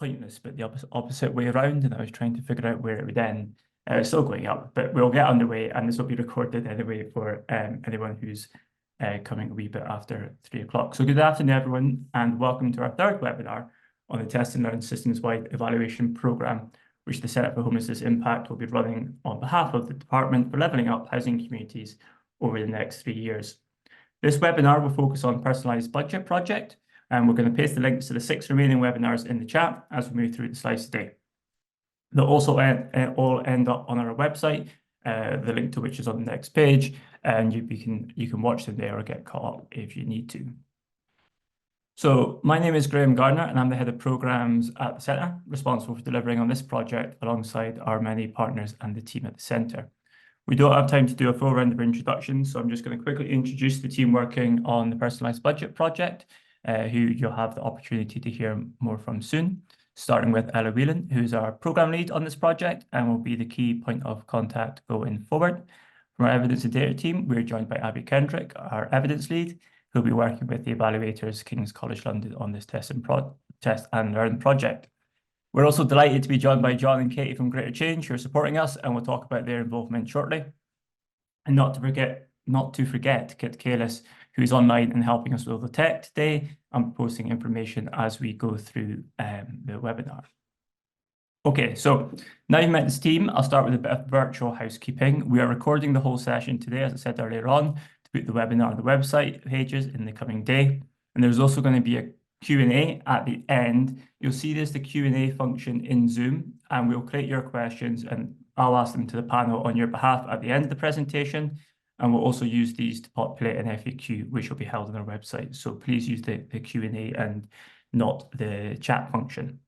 pointless, but the opposite way around, and I was trying to figure out where it would end. It's still going up, but we'll get underway, and this will be recorded anyway for anyone who's coming a wee bit after 3 o'clock. So good afternoon, everyone, and welcome to our third webinar on the Test and Learn Systems-Wide Evaluation Programme, which the Centre for Homelessness Impact will be running on behalf of the Department for Levelling Up Housing Communities over the next 3 years. This webinar will focus on Personalised Budget project, and we're going to paste the links to the 6 remaining webinars in the chat as we move through the slides today. They'll also all end up on our website, the link to which is on the next page, and you can watch them there or get caught up if you need to. So my name is Graham Gardner, and I'm the Head of Programmes at the Centre, responsible for delivering on this project alongside our many partners and the team at the Centre. We don't have time to do a full round of introductions, so I'm just going to quickly introduce the team working on the Personalised Budget project, who you'll have the opportunity to hear more from soon, starting with Ella Whelan, who's our programme lead on this project and will be the key point of contact going forward. From our evidence and data team, we're joined by Abby Kendrick, our evidence lead, who'll be working with the evaluators, King's College London, on this Test and Learn project. We're also delighted to be joined by John and Katie from Greater Change, who are supporting us, and we'll talk about their involvement shortly. And not to forget Kit Kalis, who's online and helping us with all the tech today and posting information as we go through the webinar. Okay, so now you've met this team, I'll start with a bit of virtual housekeeping. We are recording the whole session today, as I said earlier on, to put the webinar on the website pages in the coming day. And there's also going to be a Q&A at the end. You'll see there's the Q&A function in Zoom, and we'll create your questions and I'll ask them to the panel on your behalf at the end of the presentation. And we'll also use these to populate an FAQ, which will be held on our website. So please use the Q&A and not the chat function.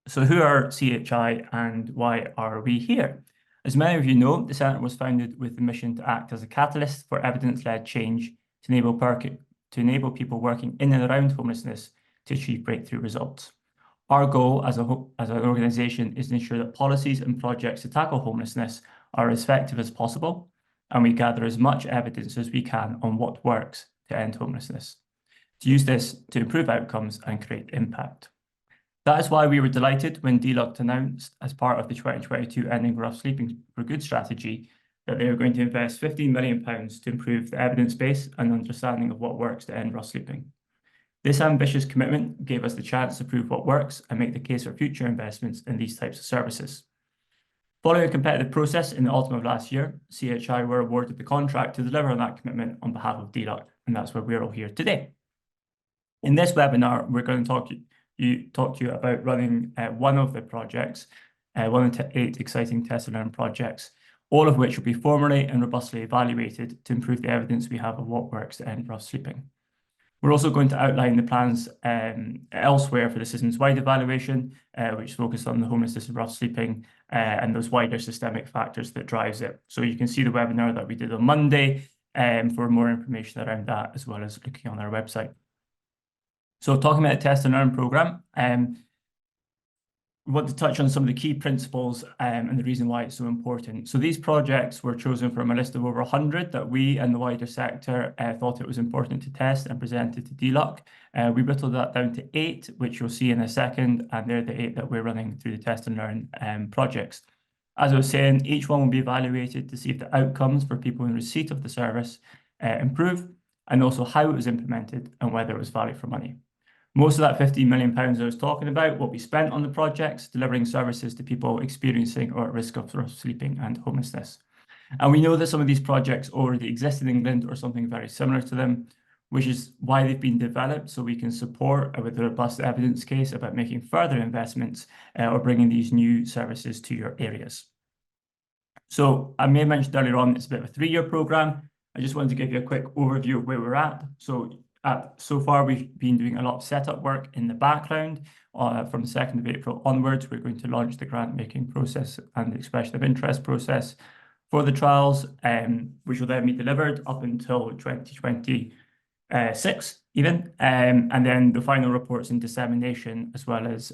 So who are CHI and why are we here? As many of you know, the Centre was founded with the mission to act as a catalyst for evidence-led change to enable people working in and around homelessness to achieve breakthrough results. Our goal as an organisation is to ensure that policies and projects to tackle homelessness are as effective as possible, and we gather as much evidence as we can on what works to end homelessness, to use this to improve outcomes and create impact. That is why we were delighted when DLUHC announced, as part of the 2022 Ending Rough Sleeping for Good strategy, that they are going to invest £15 million to improve the evidence base and understanding of what works to end rough sleeping. This ambitious commitment gave us the chance to prove what works and make the case for future investments in these types of services. Following a competitive process in the autumn of last year, CHI were awarded the contract to deliver on that commitment on behalf of DLUHC, and that's why we're all here today. In this webinar, we're going to talk to you about running one of the projects, one of the 8 exciting Test and Learn projects, all of which will be formally and robustly evaluated to improve the evidence we have of what works to end rough sleeping. We're also going to outline the plans elsewhere for the systems-wide evaluation, which focus on the homelessness and rough sleeping and those wider systemic factors that drives it. So you can see the webinar that we did on Monday for more information around that, as well as looking on our website. So talking about the Test and Learn programme, we want to touch on some of the key principles and the reason why it's so important. So these projects were chosen from a list of over 100 that we and the wider sector thought it was important to test and presented to DLUHC. We whittled that down to 8, which you'll see in a second, and they're the 8 that we're running through the Test and Learn projects. As I was saying, each one will be evaluated to see if the outcomes for people in receipt of the service improve, and also how it was implemented and whether it was value for money. Most of that £15 million I was talking about will be spent on the projects, delivering services to people experiencing or at risk of rough sleeping and homelessness. And we know that some of these projects already exist in England or something very similar to them, which is why they've been developed, so we can support with a robust evidence case about making further investments or bringing these new services to your areas. So I may have mentioned earlier on, it's a bit of a 3-year programme. I just wanted to give you a quick overview of where we're at. So far, we've been doing a lot of setup work in the background. From the 2nd of April onwards, we're going to launch the grant-making process and the expression of interest process for the trials, which will then be delivered up until 2026 even. And then the final reports and dissemination, as well as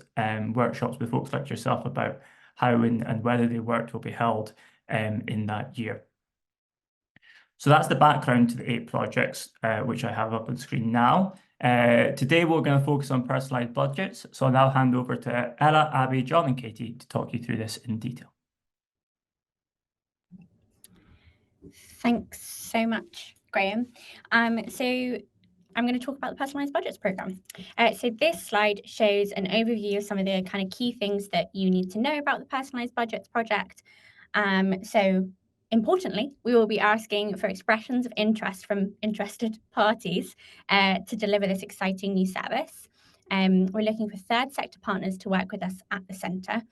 workshops with folks like yourself about how and whether they worked, will be held in that year. So that's the background to the 8 projects, which I have up on screen now. Today we're going to focus on personalised budgets, so I'll now hand over to Ella, Abby, John and Katie to talk you through this in detail. Thanks so much, Graham. So I'm going to talk about the Personalised Budgets programme. So this slide shows an overview of some of the kind of key things that you need to know about the Personalised Budgets project. So importantly, we will be asking for expressions of interest from interested parties to deliver this exciting new service. We're looking for third sector partners to work with us at the centre,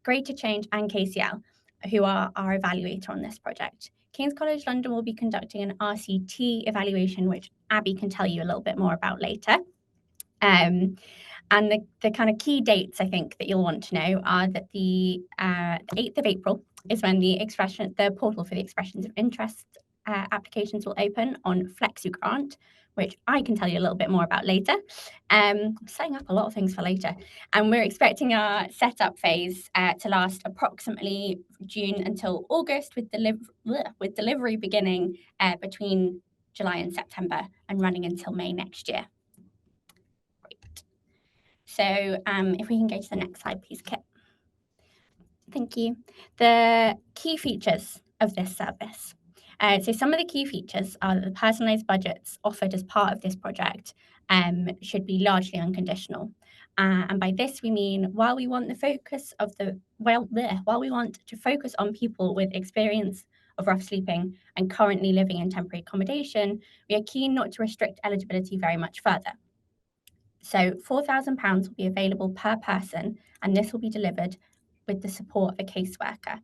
Greater Change and KCL, who are our evaluator on this project. King's College London will be conducting an RCT evaluation, which Abby can tell you a little bit more about later. And the kind of key dates I think that you'll want to know are that the 8th of April is when the portal for the expressions of interest applications will open on FlexiGrant, which I can tell you a little bit more about later. I'm setting up a lot of things for later. And we're expecting our setup phase to last approximately June until August, with delivery beginning between July and September and running until May next year. Great. So if we can go to the next slide, please, Kit. Thank you. The key features of this service. So some of the key features are that the personalised budgets offered as part of this project should be largely unconditional. And by this we mean while we want to focus on people with experience of rough sleeping and currently living in temporary accommodation, we are keen not to restrict eligibility very much further. So £4,000 will be available per person, and this will be delivered with the support of a caseworker.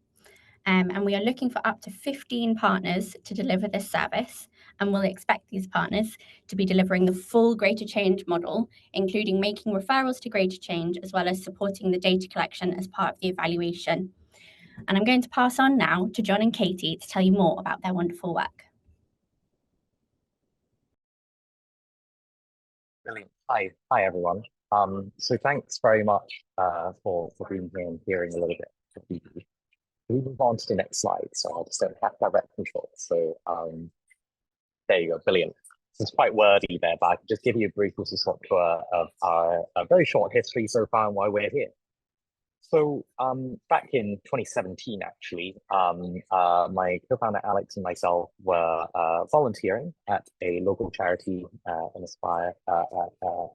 And we are looking for up to 15 partners to deliver this service, and we'll expect these partners to be delivering the full Greater Change model, including making referrals to Greater Change, as well as supporting the data collection as part of the evaluation. And I'm going to pass on now to John and Katie to tell you more about their wonderful work. Brilliant. Hi everyone. So thanks very much for being here and hearing a little bit of people. We move on to the next slide. So I'll just have direct control. So there you go, brilliant. So it's quite wordy there, but I can just give you a brief whistle-stop tour of our very short history so far and why we're here. So back in 2017, actually, my co-founder Alex and myself were volunteering at a local charity in Aspire,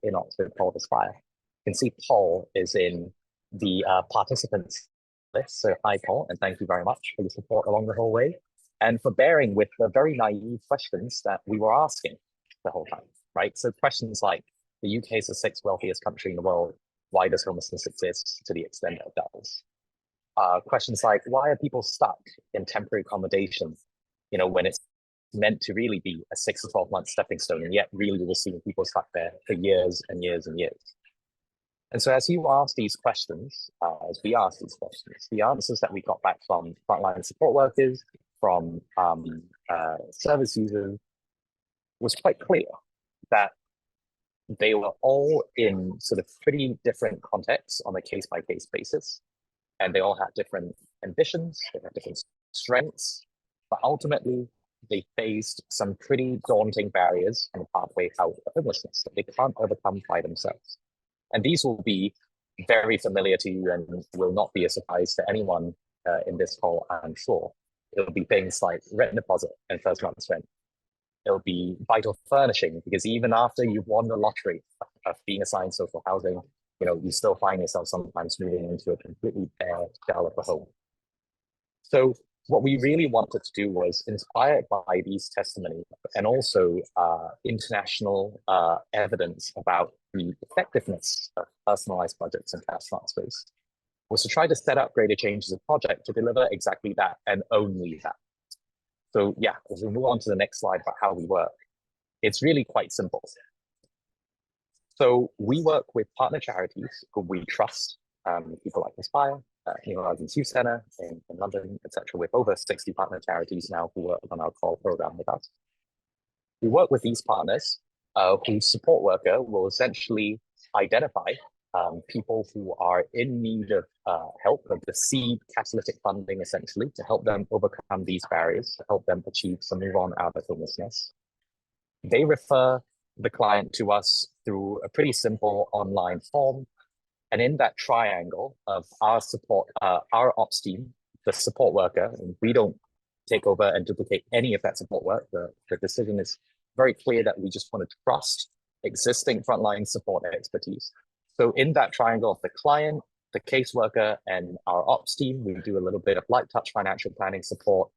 in Oxford called Aspire. You can see Paul is in the participants list. So hi, Paul, and thank you very much for your support along the whole way and for bearing with the very naive questions that we were asking the whole time, right? So questions like, the UK is the 6th wealthiest country in the world. Why does homelessness exist to the extent it does? Questions like, why are people stuck in temporary accommodation, when it's meant to really be a 6 to 12 month stepping stone, and yet really we're seeing people stuck there for years and years and years. And so as you ask these questions, as we ask these questions, the answers that we got back from frontline support workers, from service users, was quite clear that they were all in sort of pretty different contexts on a case-by-case basis. And they all had different ambitions, they had different strengths, but ultimately they faced some pretty daunting barriers on the pathway out of homelessness that they can't overcome by themselves. And these will be very familiar to you and will not be a surprise to anyone in this call, I'm sure. It'll be things like rent deposit and first month's rent. It'll be vital furnishing, because even after you've won the lottery of being assigned social housing, you still find yourself sometimes moving into a completely bare shell of a home. So what we really wanted to do was, inspired by these testimonies and also international evidence about the effectiveness of personalized budgets and cash transfers, was to try to set up Greater Change as a project to deliver exactly that and only that. So yeah, as we move on to the next slide about how we work, it's really quite simple. So we work with partner charities who we trust, people like Aspire, Horizons Youth Centre in London, etc., with over 60 partner charities now who work on our core program with us. We work with these partners whose support worker will essentially identify people who are in need of help, of the seed catalytic funding, essentially, to help them overcome these barriers, to help them achieve some move on out of homelessness. They refer the client to us through a pretty simple online form. And in that triangle of our support, our ops team, the support worker, and we don't take over and duplicate any of that support work. The decision is very clear that we just want to trust existing frontline support expertise. So in that triangle of the client, the caseworker, and our ops team, we do a little bit of light touch financial planning support,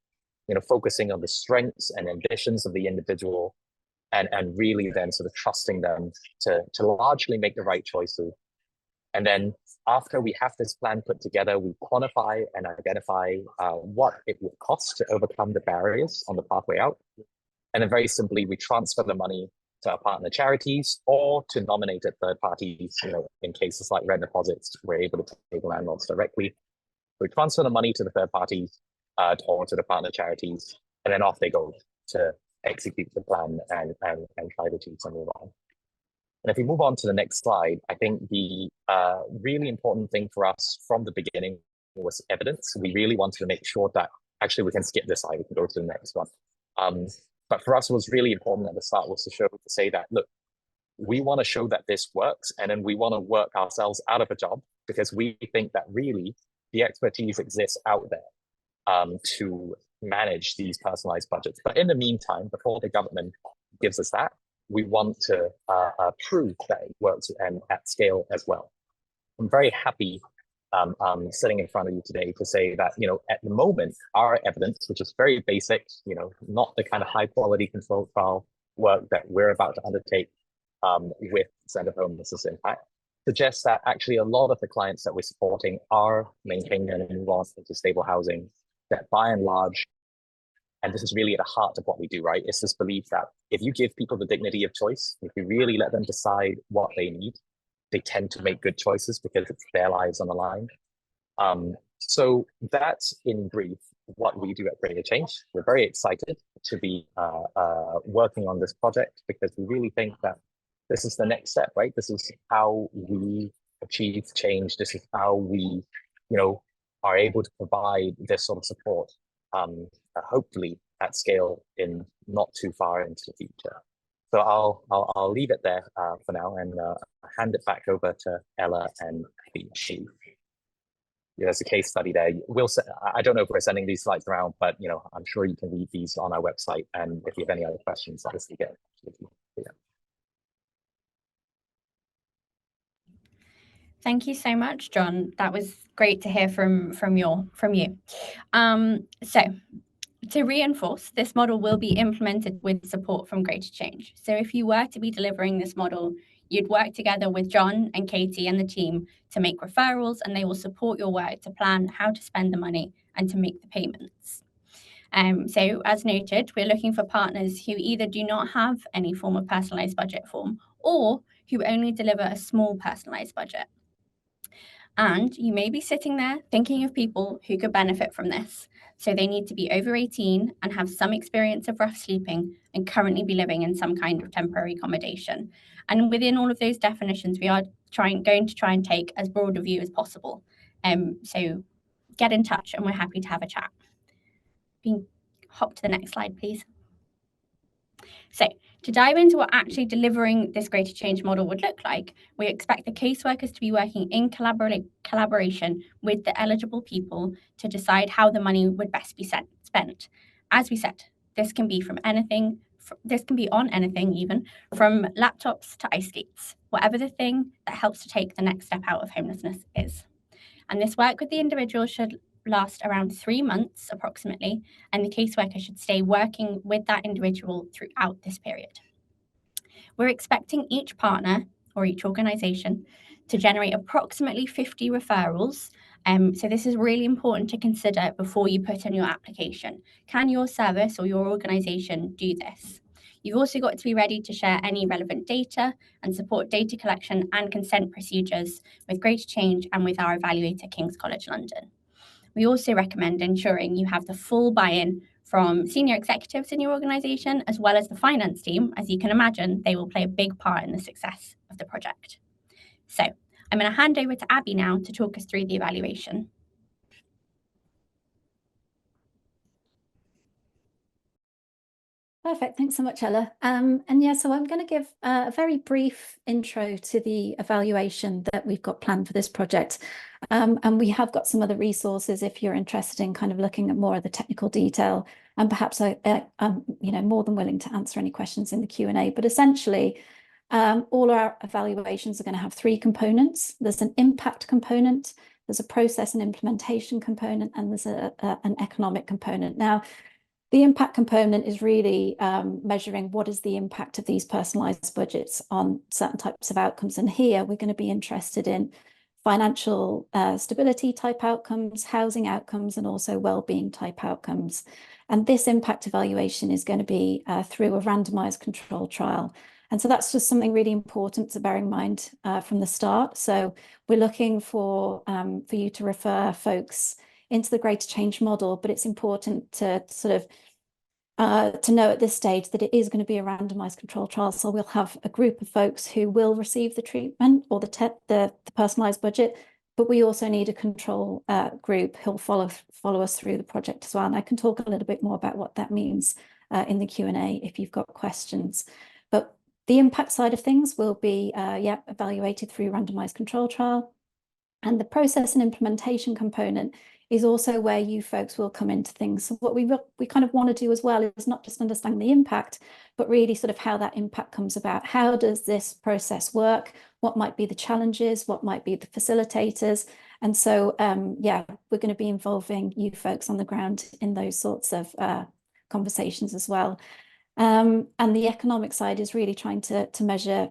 focusing on the strengths and ambitions of the individual, and really then sort of trusting them to largely make the right choices. And then after we have this plan put together, we quantify and identify what it would cost to overcome the barriers on the pathway out. And then very simply, we transfer the money to our partner charities or to nominated third parties. In cases like rent deposits, we're able to pay the landlords directly. We transfer the money to the third parties or to the partner charities, and then off they go to execute the plan and try to achieve some move on. And if we move on to the next slide, I think the really important thing for us from the beginning was evidence. We really wanted to make sure that, actually we can skip this slide, we can go to the next one. But for us, it was really important at the start was to say that, look, we want to show that this works, and then we want to work ourselves out of a job, because we think that really the expertise exists out there to manage these personalized budgets. But in the meantime, before the government gives us that, we want to prove that it works and at scale as well. I'm very happy sitting in front of you today to say that, at the moment, our evidence, which is very basic, not the kind of high quality control trial work that we're about to undertake with Center for Homelessness Impact, suggests that actually a lot of the clients that we're supporting are maintaining and move on into stable housing, that by and large, and this is really at the heart of what we do, right? It's this belief that if you give people the dignity of choice, if you really let them decide what they need, they tend to make good choices because it's their lives on the line. So that's in brief what we do at Greater Change. We're very excited to be working on this project because we really think that this is the next step, right? This is how we achieve change. This is how we, are able to provide this sort of support, hopefully at scale in not too far into the future. So I'll leave it there for now and hand it back over to Ella and Abby. There's a case study there. I don't know if we're sending these slides around, but I'm sure you can read these on our website. And if you have any other questions, obviously get in touch with you. Yeah. Thank you so much, John. That was great to hear from you. So to reinforce, this model will be implemented with support from Greater Change. So if you were to be delivering this model, you'd work together with John and Katie and the team to make referrals, and they will support your work to plan how to spend the money and to make the payments. So as noted, we're looking for partners who either do not have any form of personalised budget form or who only deliver a small personalised budget. And you may be sitting there thinking of people who could benefit from this. So they need to be over 18 and have some experience of rough sleeping and currently be living in some kind of temporary accommodation. And within all of those definitions, we are going to try and take as broad a view as possible. So get in touch and we're happy to have a chat. Hop to the next slide, please. So to dive into what actually delivering this Greater Change model would look like, we expect the caseworkers to be working in collaboration with the eligible people to decide how the money would best be spent. As we said, this can be on anything even, from laptops to ice skates, whatever the thing that helps to take the next step out of homelessness is. And this work with the individual should last around 3 months approximately, and the caseworker should stay working with that individual throughout this period. We're expecting each partner or each organisation to generate approximately 50 referrals. So this is really important to consider before you put in your application. Can your service or your organisation do this? You've also got to be ready to share any relevant data and support data collection and consent procedures with Greater Change and with our evaluator, King's College London. We also recommend ensuring you have the full buy-in from senior executives in your organisation, as well as the finance team. As you can imagine, they will play a big part in the success of the project. So I'm going to hand over to Abby now to talk us through the evaluation. Perfect. Thanks so much, Ella. And yeah, so I'm going to give a very brief intro to the evaluation that we've got planned for this project. And we have got some other resources if you're interested in kind of looking at more of the technical detail. And perhaps I'm more than willing to answer any questions in the Q&A. But essentially, all our evaluations are going to have three components. There's an impact component, there's a process and implementation component, and there's an economic component. Now, the impact component is really measuring what is the impact of these personalised budgets on certain types of outcomes. And here we're going to be interested in financial stability type outcomes, housing outcomes, and also well-being type outcomes. And this impact evaluation is going to be through a randomised control trial. And so that's just something really important to bear in mind from the start. So we're looking for you to refer folks into the greater change model, but it's important to sort of to know at this stage that it is going to be a randomized control trial. So we'll have a group of folks who will receive the treatment or the personalized budget, but we also need a control group who'll follow us through the project as well. And I can talk a little bit more about what that means in the Q&A if you've got questions. But the impact side of things will be evaluated through randomized control trial. And the process and implementation component is also where you folks will come into things. So what we kind of want to do as well is not just understand the impact, but really sort of how that impact comes about. How does this process work? What might be the challenges? What might be the facilitators? And so, we're going to be involving you folks on the ground in those sorts of conversations as well. And the economic side is really trying to measure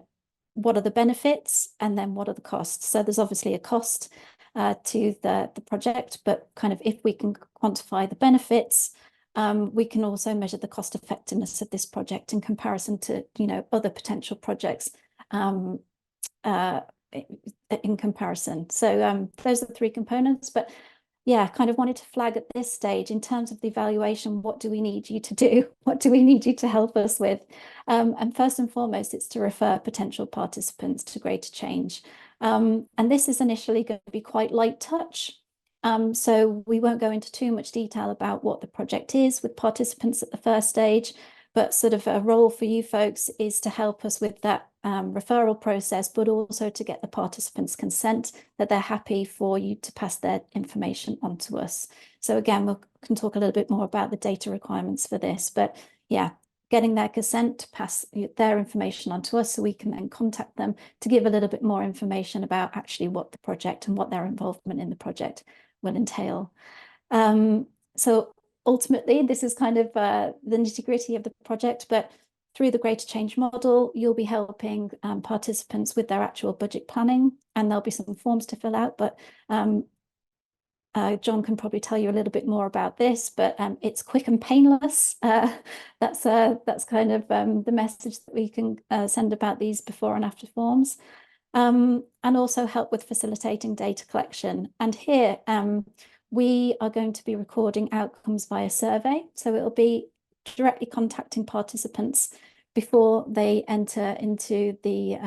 what are the benefits and then what are the costs. So there's obviously a cost to the project, but kind of if we can quantify the benefits, we can also measure the cost effectiveness of this project in comparison to other potential projects in comparison. So those are the three components. But yeah, kind of wanted to flag at this stage in terms of the evaluation, what do we need you to do? What do we need you to help us with? And first and foremost, it's to refer potential participants to greater change. And this is initially going to be quite light touch. So we won't go into too much detail about what the project is with participants at the first stage, but sort of a role for you folks is to help us with that referral process, but also to get the participants' consent that they're happy for you to pass their information on to us. So again, we can talk a little bit more about the data requirements for this, but yeah, getting their consent to pass their information on to us so we can then contact them to give a little bit more information about actually what the project and what their involvement in the project will entail. So ultimately, this is kind of the nitty-gritty of the project, but through the Greater Change model, you'll be helping participants with their actual budget planning, and there'll be some forms to fill out, but John can probably tell you a little bit more about this, but it's quick and painless. That's kind of the message that we can send about these before and after forms, and also help with facilitating data collection. And here, we are going to be recording outcomes via survey. So it'll be directly contacting participants before they enter into the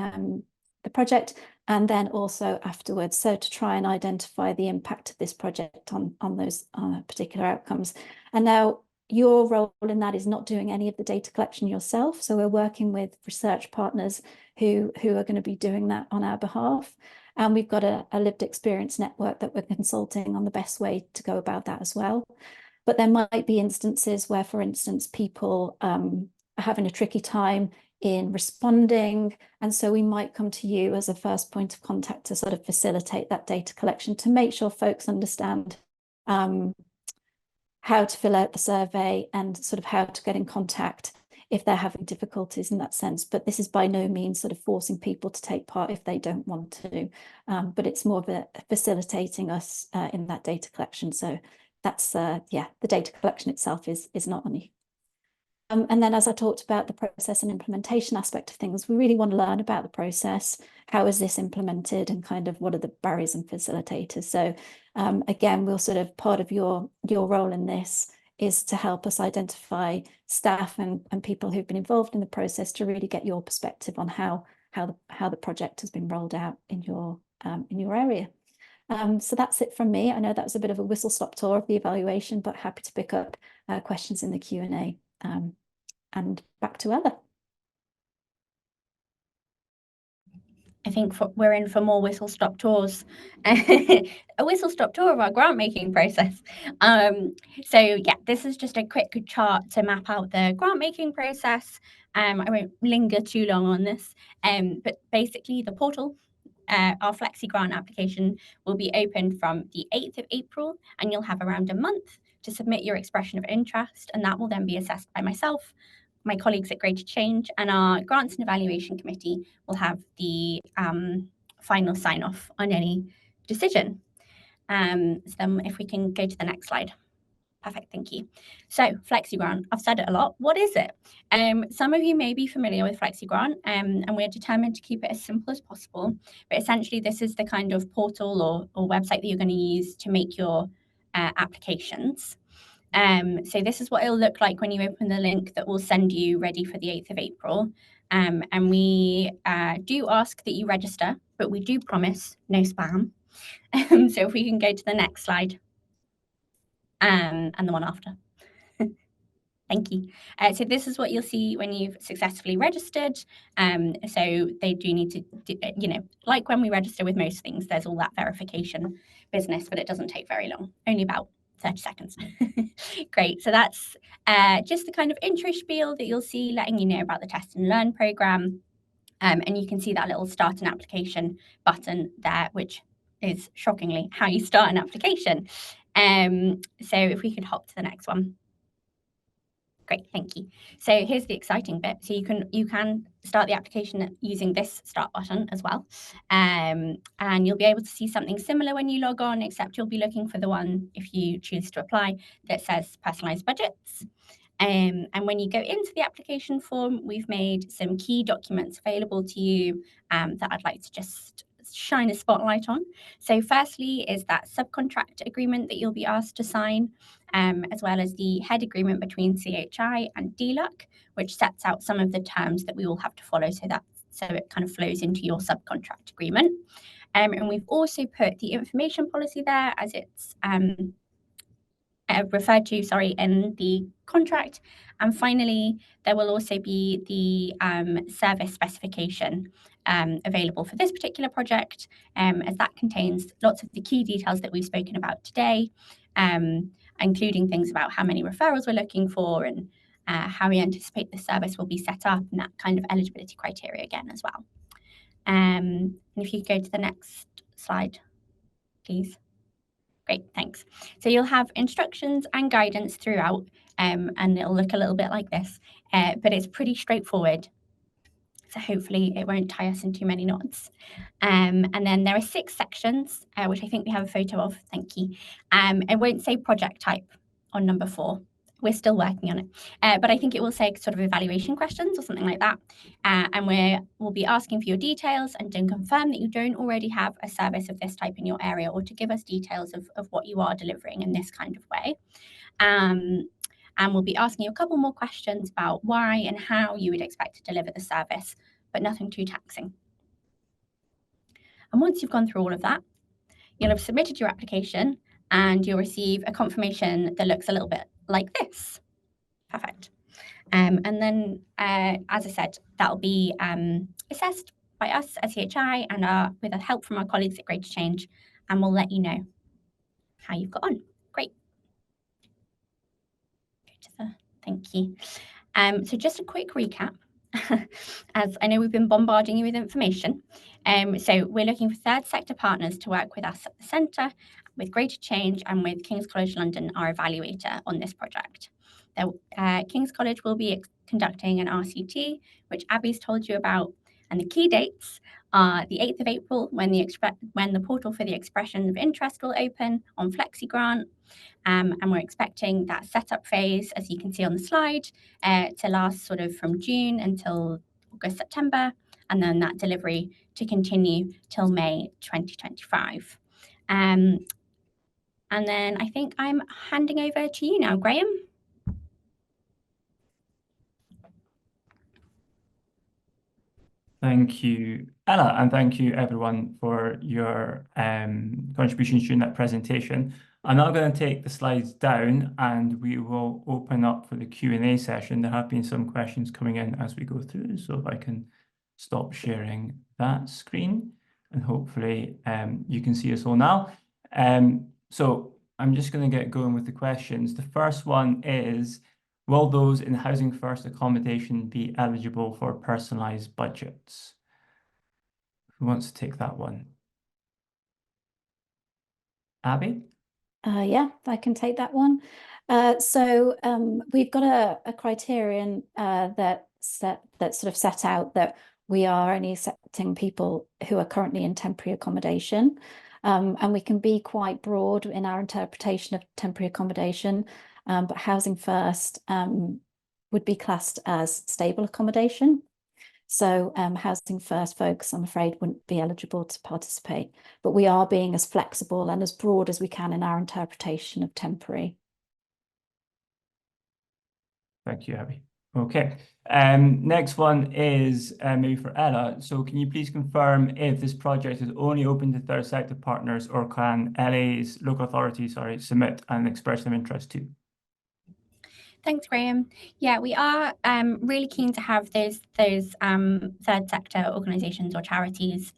project, and then also afterwards. So to try and identify the impact of this project on those particular outcomes. And now your role in that is not doing any of the data collection yourself. So we're working with research partners who are going to be doing that on our behalf. And we've got a lived experience network that we're consulting on the best way to go about that as well. But there might be instances where, for instance, people are having a tricky time in responding. And so we might come to you as a first point of contact to sort of facilitate that data collection to make sure folks understand how to fill out the survey and sort of how to get in contact if they're having difficulties in that sense. But this is by no means sort of forcing people to take part if they don't want to, but it's more of a facilitating us in that data collection. So that's, the data collection itself is not on you. And then as I talked about the process and implementation aspect of things, we really want to learn about the process. How is this implemented and kind of what are the barriers and facilitators? So again, we'll sort of part of your role in this is to help us identify staff and people who've been involved in the process to really get your perspective on how the project has been rolled out in your area. So that's it from me. I know that was a bit of a whistle-stop tour of the evaluation, but happy to pick up questions in the Q&A And back to Ella. I think we're in for more whistle-stop tours, a whistle-stop tour of our grant-making process. So yeah, this is just a quick chart to map out the grant-making process. I won't linger too long on this, but basically the portal, our Flexi grant application will be open from the 8th of April, and you'll have around a month to submit your expression of interest, and that will then be assessed by myself, my colleagues at Greater Change, and our Grants and Evaluation Committee will have the final sign-off on any decision. So then if we can go to the next slide. Perfect, thank you. So FlexiGrant, I've said it a lot. What is it? Some of you may be familiar with FlexiGrant, and we're determined to keep it as simple as possible. But essentially, this is the kind of portal or website that you're going to use to make your applications. So this is what it'll look like when you open the link that we'll send you ready for the 8th of April. And we do ask that you register, but we do promise no spam. So if we can go to the next slide. And the one after. Thank you. So this is what you'll see when you've successfully registered. So they do need to, like when we register with most things, there's all that verification business, but it doesn't take very long, only about 30 seconds. Great. So that's just the kind of intro spiel that you'll see, letting you know about the Test and Learn program. And you can see that little start an application button there, which is shockingly how you start an application. So if we could hop to the next one. Great, thank you. So here's the exciting bit. So you can start the application using this start button as well. And you'll be able to see something similar when you log on, except you'll be looking for the one, if you choose to apply, that says Personalised Budgets. And when you go into the application form, we've made some key documents available to you that I'd like to just shine a spotlight on. So firstly is that subcontract agreement that you'll be asked to sign, as well as the head agreement between CHI and DLUC, which sets out some of the terms that we will have to follow so it kind of flows into your subcontract agreement. And we've also put the information policy there as it's referred to, in the contract. And finally, there will also be the service specification available for this particular project, as that contains lots of the key details that we've spoken about today, including things about how many referrals we're looking for and how we anticipate the service will be set up, and that kind of eligibility criteria again as well. And if you go to the next slide, please. Great, thanks. So you'll have instructions and guidance throughout, and it'll look a little bit like this, but it's pretty straightforward. So hopefully it won't tie us in too many knots. And then there are 6 sections, which I think we have a photo of, thank you. It won't say project type on number 4. We're still working on it, but I think it will say sort of evaluation questions or something like that. And we'll be asking for your details and to confirm that you don't already have a service of this type in your area, or to give us details of what you are delivering in this kind of way. And we'll be asking you a couple more questions about why and how you would expect to deliver the service, but nothing too taxing. And once you've gone through all of that, you'll have submitted your application and you'll receive a confirmation that looks a little bit like this. Perfect. And then, as I said, that'll be assessed by us at CHI and with the help from our colleagues at Greater Change, and we'll let you know how you've got on. Great. Thank you. So just a quick recap, as I know we've been bombarding you with information. So we're looking for third sector partners to work with us at the centre, with Greater Change and with King's College London, our evaluator on this project. King's College will be conducting an RCT, which Abby's told you about, and the key dates are the 8th of April, when the portal for the expression of interest will open on FlexiGrant. And we're expecting that setup phase, as you can see on the slide, to last sort of from June until August, September, and then that delivery to continue till May 2025. And then I think I'm handing over to you now, Graham. Thank you, Ella, and thank you everyone for your contributions during that presentation. I'm now going to take the slides down and we will open up for the Q&A session. There have been some questions coming in as we go through, so if I can stop sharing that screen and hopefully you can see us all now. So I'm just going to get going with the questions. The first one is, will those in Housing First accommodation be eligible for personalised budgets? Who wants to take that one? Abby? Yeah, I can take that one. So we've got a criterion that sort of set out that we are only accepting people who are currently in temporary accommodation. And we can be quite broad in our interpretation of temporary accommodation, but Housing First would be classed as stable accommodation. So Housing First folks, I'm afraid, wouldn't be eligible to participate, but we are being as flexible and as broad as we can in our interpretation of temporary. Thank you, Abby. Okay, next one is maybe for Ella. So can you please confirm if this project is only open to third sector partners, or can LA's local authorities, submit an expression of interest too? Thanks, Graham. Yeah, we are really keen to have those third sector organisations or charities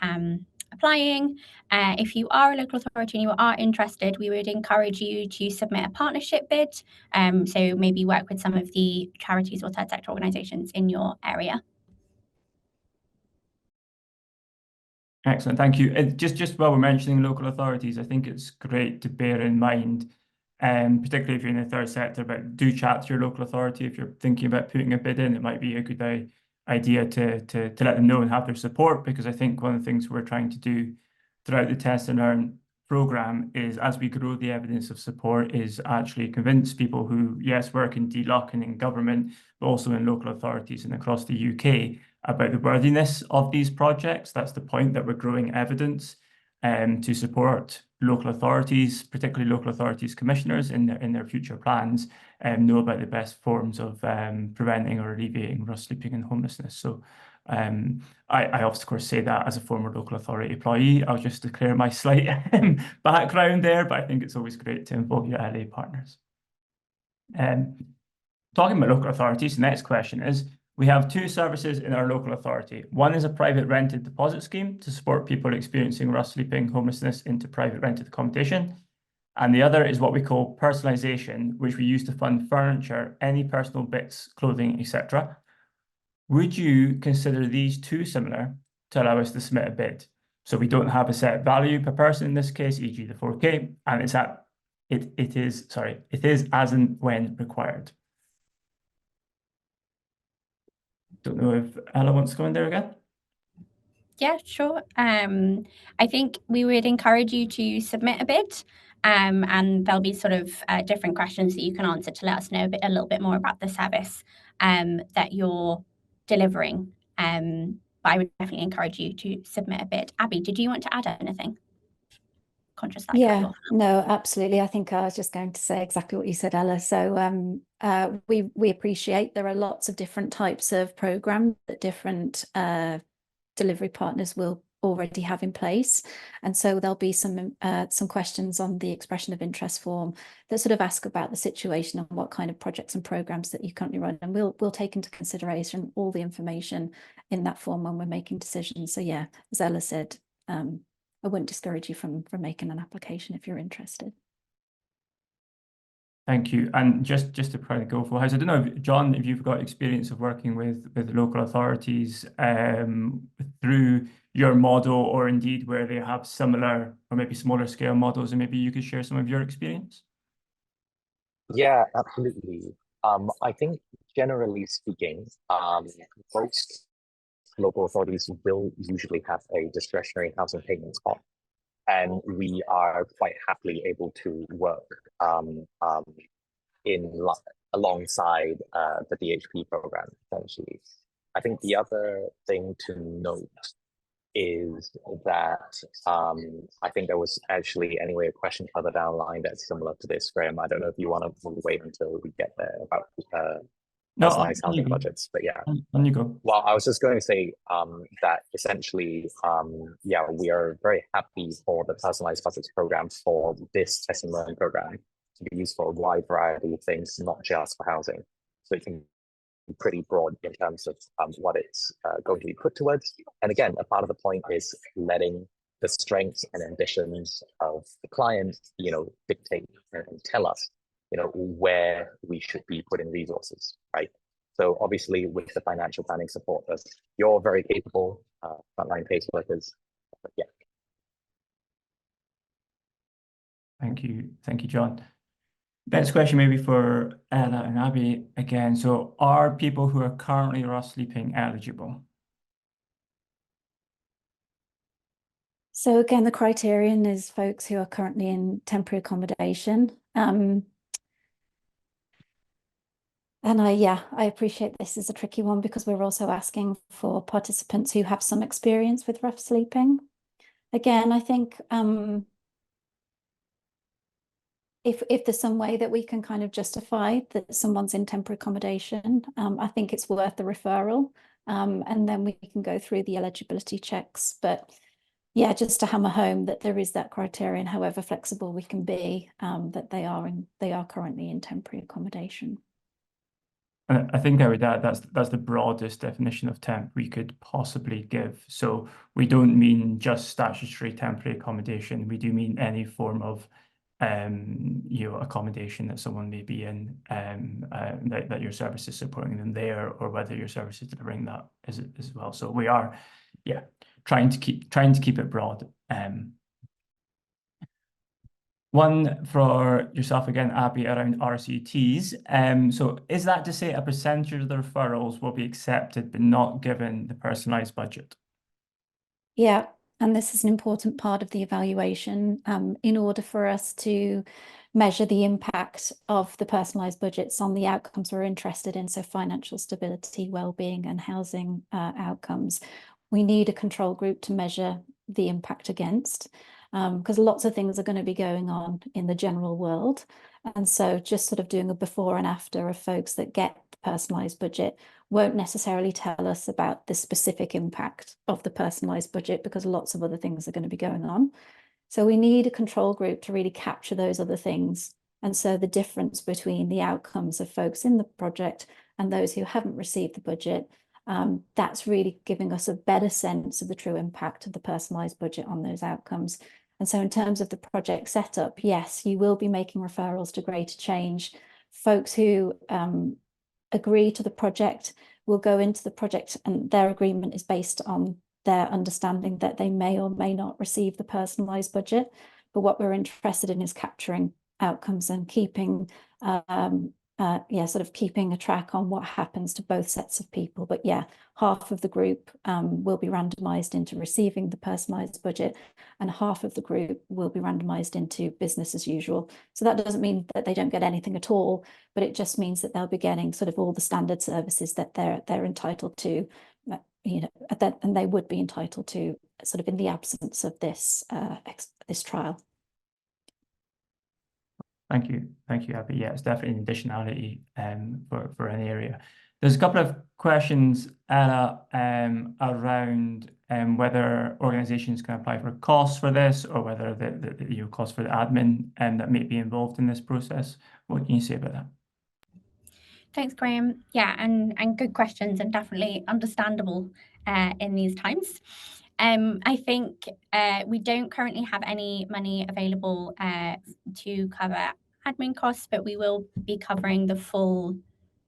applying. If you are a local authority and you are interested, we would encourage you to submit a partnership bid. So maybe work with some of the charities or third sector organisations in your area. Excellent, thank you. Just while we're mentioning local authorities, I think it's great to bear in mind, particularly if you're in the third sector, but do chat to your local authority if you're thinking about putting a bid in. It might be a good idea to let them know and have their support, because I think one of the things we're trying to do throughout the Test and Learn programme is, as we grow the evidence of support, is actually convince people who, yes, work in DLUC and in government, but also in local authorities and across the UK, about the worthiness of these projects. That's the point, that we're growing evidence to support local authorities, particularly local authorities commissioners in their future plans, know about the best forms of preventing or alleviating rough sleeping and homelessness. So I of course say that as a former local authority employee. I'll just declare my slight background there, but I think it's always great to involve your LA partners. Talking about local authorities, the next question is, we have two services in our local authority. One is a private rented deposit scheme to support people experiencing rough sleeping, homelessness into private rented accommodation. And the other is what we call personalisation, which we use to fund furniture, any personal bits, clothing, etc. Would you consider these two similar to allow us to submit a bid? So we don't have a set value per person in this case, e.g. the 4K, and it is as and when required. Don't know if Ella wants to go in there again. Yeah, sure. I think we would encourage you to submit a bid, and there'll be sort of different questions that you can answer to let us know a little bit more about the service that you're delivering. But I would definitely encourage you to submit a bid. Abby, did you want to add anything? Conscious that Yeah, no, absolutely. I think I was just going to say exactly what you said, Ella. So we appreciate there are lots of different types of programs that different delivery partners will already have in place, and so there'll be some questions on the expression of interest form that sort of ask about the situation and what kind of projects and programs that you currently run, and we'll take into consideration all the information in that form when we're making decisions. So yeah, as Ella said, I wouldn't discourage you from making an application if you're interested. Thank you. And just to kind of go for House, I don't know, John, if you've got experience of working with local authorities through your model, or indeed where they have similar or maybe smaller scale models, and maybe you could share some of your experience. Yeah, absolutely. I think generally speaking, most local authorities will usually have a discretionary housing payments fund, and we are quite happily able to work alongside the DHP program, essentially. I think the other thing to note is that I think there was actually anyway a question further down the line that's similar to this, Graham. I don't know if you want to wait until we get there about No, personalized on you housing go. budgets. But yeah, On you go. well, I was just going to say that essentially, yeah, we are very happy for the personalized budgets program, for this test and learn program to be used for a wide variety of things, not just for housing. So it can be pretty broad in terms of what it's going to be put towards. And again, a part of the point is letting the strengths and ambitions of the client, dictate and tell us, where we should be putting resources, right? So obviously with the financial planning support, you're very capable frontline caseworkers. Yeah. Thank you, John. Next question maybe for Ella and Abby again. So are people who are currently rough sleeping eligible? So again, the criterion is folks who are currently in temporary accommodation. And I appreciate this is a tricky one because we're also asking for participants who have some experience with rough sleeping. Again, I think if there's some way that we can kind of justify that someone's in temporary accommodation, I think it's worth the referral. And then we can go through the eligibility checks. But yeah, just to hammer home that there is that criterion, however flexible we can be, that they are currently in temporary accommodation. I think I would add that's the broadest definition of temp we could possibly give. So we don't mean just statutory temporary accommodation. We do mean any form of accommodation that someone may be in, that your service is supporting them there, or whether your service is delivering that as well. So we are, trying to keep it broad. One for yourself again, Abby, around RCTs. So is that to say a percentage of the referrals will be accepted but not given the personalised budget? Yeah, and this is an important part of the evaluation. In order for us to measure the impact of the personalised budgets on the outcomes we're interested in, so financial stability, well-being and housing outcomes, we need a control group to measure the impact against. Because lots of things are going to be going on in the general world. And so just sort of doing a before and after of folks that get the personalised budget won't necessarily tell us about the specific impact of the personalised budget, because lots of other things are going to be going on. So we need a control group to really capture those other things. And so the difference between the outcomes of folks in the project and those who haven't received the budget, that's really giving us a better sense of the true impact of the personalised budget on those outcomes. And so in terms of the project setup, yes, you will be making referrals to Greater Change. Folks who agree to the project will go into the project, and their agreement is based on their understanding that they may or may not receive the personalised budget. But what we're interested in is capturing outcomes and keeping sort of keeping a track on what happens to both sets of people. But yeah, half of the group will be randomised into receiving the personalised budget, and half of the group will be randomised into business as usual. So that doesn't mean that they don't get anything at all, but it just means that they'll be getting sort of all the standard services that they're entitled to, and they would be entitled to sort of in the absence of this trial. Thank you, Abby. Yeah, it's definitely an additionality for an area. There's a couple of questions, Ella, around whether organisations can apply for costs for this, or whether the cost for the admin that may be involved in this process. What can you say about that? Thanks, Graham. Yeah, and good questions, and definitely understandable in these times. I think we don't currently have any money available to cover admin costs, but we will be covering the full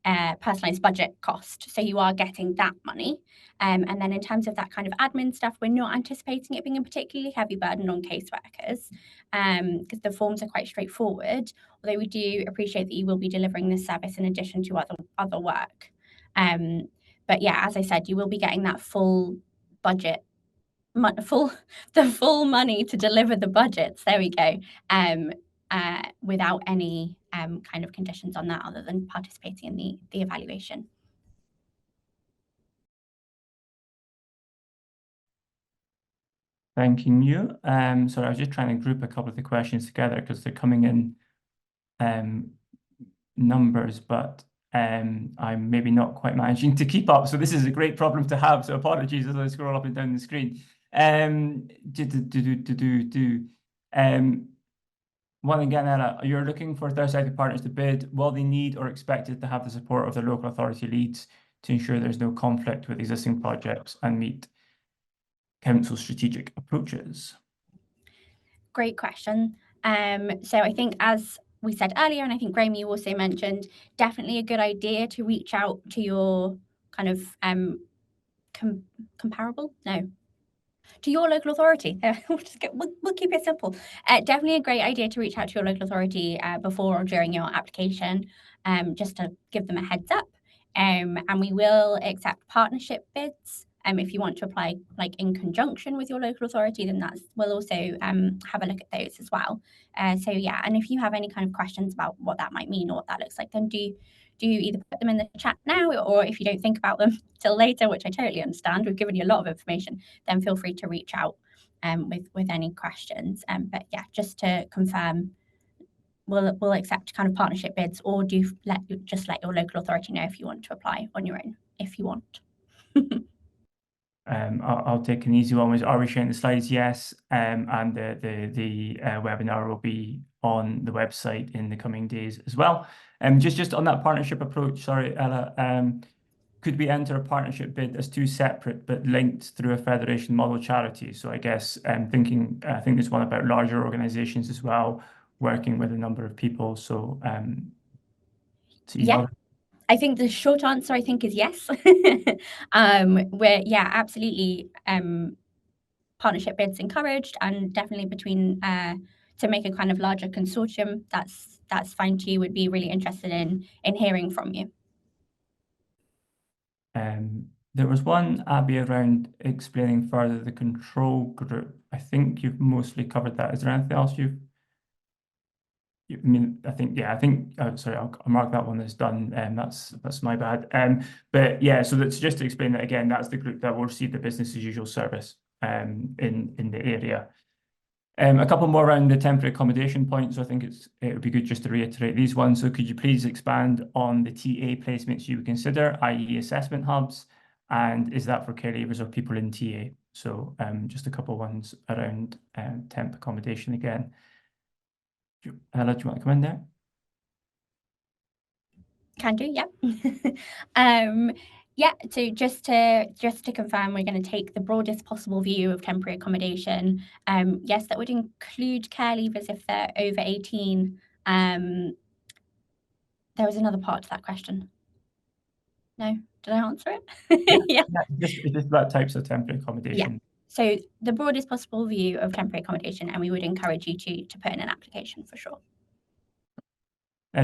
personalised budget cost. So you are getting that money. And then in terms of that kind of admin stuff, we're not anticipating it being a particularly heavy burden on caseworkers, because the forms are quite straightforward, although we do appreciate that you will be delivering this service in addition to other work. But yeah, as I said, you will be getting that full budget, the full money to deliver the budgets. There we go. Without any kind of conditions on that, other than participating in the evaluation. Thank you. So I was just trying to group a couple of the questions together because they're coming in numbers, but I'm maybe not quite managing to keep up. So this is a great problem to have. So apologies as I scroll up and down the screen. One again, Ella, you're looking for third-party partners to bid. Will they need or expected to have the support of their local authority leads to ensure there's no conflict with existing projects and meet council's strategic approaches? Great question. So I think, as we said earlier, and I think Graham, you also mentioned, definitely a good idea to reach out to your kind of to your local authority. We'll keep it simple. Definitely a great idea to reach out to your local authority before or during your application, just to give them a heads up. And we will accept partnership bids. If you want to apply like in conjunction with your local authority, then we'll also have a look at those as well. So yeah, and if you have any kind of questions about what that might mean or what that looks like, then do either put them in the chat now, or if you don't think about them till later, which I totally understand, we've given you a lot of information, then feel free to reach out with any questions. But yeah, just to confirm, we'll accept kind of partnership bids, or just let your local authority know if you want to apply on your own, if you want. I'll take an easy one. Are we sharing the slides? Yes. And the webinar will be on the website in the coming days as well. Just on that partnership approach, sorry, Ella, could we enter a partnership bid as two separate but linked through a federation model charity? So I guess I think there's one about larger organizations as well, working with a number of people. So yeah. I think the short answer, I think, is yes. Absolutely. Partnership bids encouraged, and definitely between to make a kind of larger consortium. That's fine too. Would be really interested in hearing from you. There was one, Abby, around explaining further the control group. I think you've mostly covered that. Is there anything else sorry, I'll mark that one as done. That's my bad. But yeah, so that's just to explain that again, that's the group that will receive the business as usual service in the area. A couple more around the temporary accommodation points. So I think it would be good just to reiterate these ones. So could you please expand on the TA placements you would consider, i.e. assessment hubs, and is that for caregivers or people in TA? So just a couple ones around temp accommodation again. Ella, do you want to come in there? Can do, yeah. Yeah, so just to confirm, we're going to take the broadest possible view of temporary accommodation. Yes, that would include care leavers if they're over 18. There was another part to that question. No, did I answer it? Yeah. Just about types of temporary accommodation. Yeah. So the broadest possible view of temporary accommodation, and we would encourage you to put in an application for sure.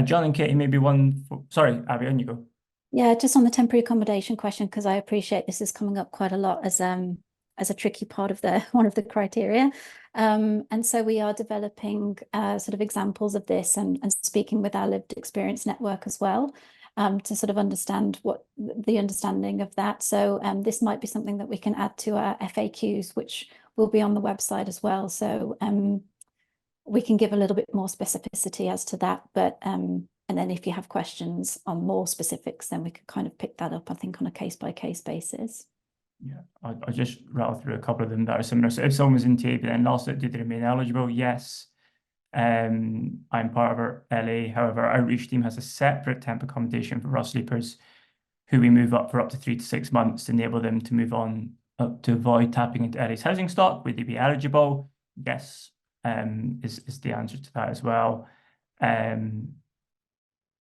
John and Katie, maybe one. Sorry, Abby, on you go. Yeah, just on the temporary accommodation question, because I appreciate this is coming up quite a lot as a tricky part of one of the criteria. And so we are developing sort of examples of this and speaking with our lived experience network as well, to sort of understand what the understanding of that. So this might be something that we can add to our FAQs, which will be on the website as well. So we can give a little bit more specificity as to that, but and then if you have questions on more specifics, then we could kind of pick that up, I think, on a case-by-case basis. Yeah, I'll just rattle through a couple of them that are similar. So if someone was in TA but then lost it, do they remain eligible? Yes. I'm part of our LA. However, our outreach team has a separate temp accommodation for rough sleepers who we move up for up to 3 to 6 months to enable them to move on to avoid tapping into LA's housing stock. Would they be eligible? Yes, is the answer to that as well.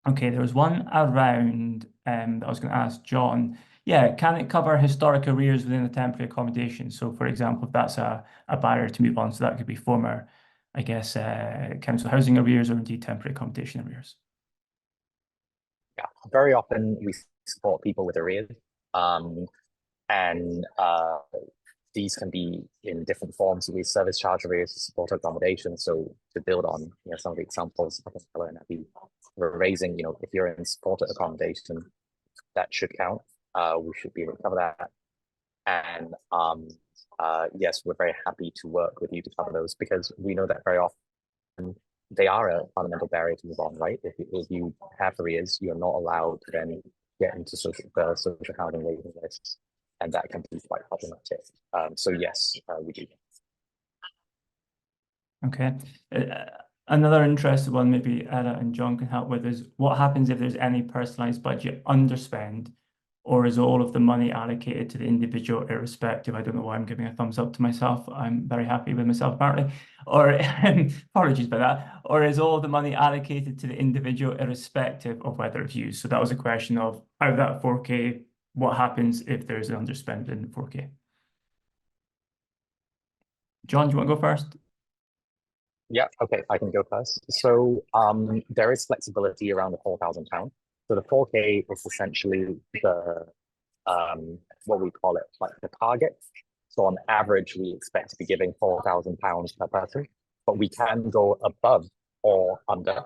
Okay, there was one around that I was going to ask John. Yeah, can it cover historic arrears within a temporary accommodation? So, for example, if that's a barrier to move on, so that could be former, I guess, council housing arrears or indeed temporary accommodation arrears. Yeah, very often we support people with arrears, and these can be in different forms. We service charge arrears, support accommodation. So to build on some of the examples we're raising, if you're in supported accommodation, that should count. We should be able to cover that. And yes, we're very happy to work with you to cover those, because we know that very often they are a fundamental barrier to move on, right? If you have arrears, you're not allowed to then get into social housing waiting lists, and that can be quite problematic. So yes, we do. Okay. Another interesting one, maybe Ella and John can help with, is what happens if there's any personalised budget underspend, or is all of the money allocated to the individual irrespective? I don't know why I'm giving a thumbs up to myself. I'm very happy with myself, apparently. Or apologies about that. Or is all of the money allocated to the individual irrespective of whether it's used? So that was a question of, out of that 4K, what happens if there's an underspend in the 4K? John, do you want to go first? Yeah, okay, I can go first. So there is flexibility around the £4,000. So the 4K is essentially the what we call it, like the target. So on average, we expect to be giving £4,000 per person, but we can go above or under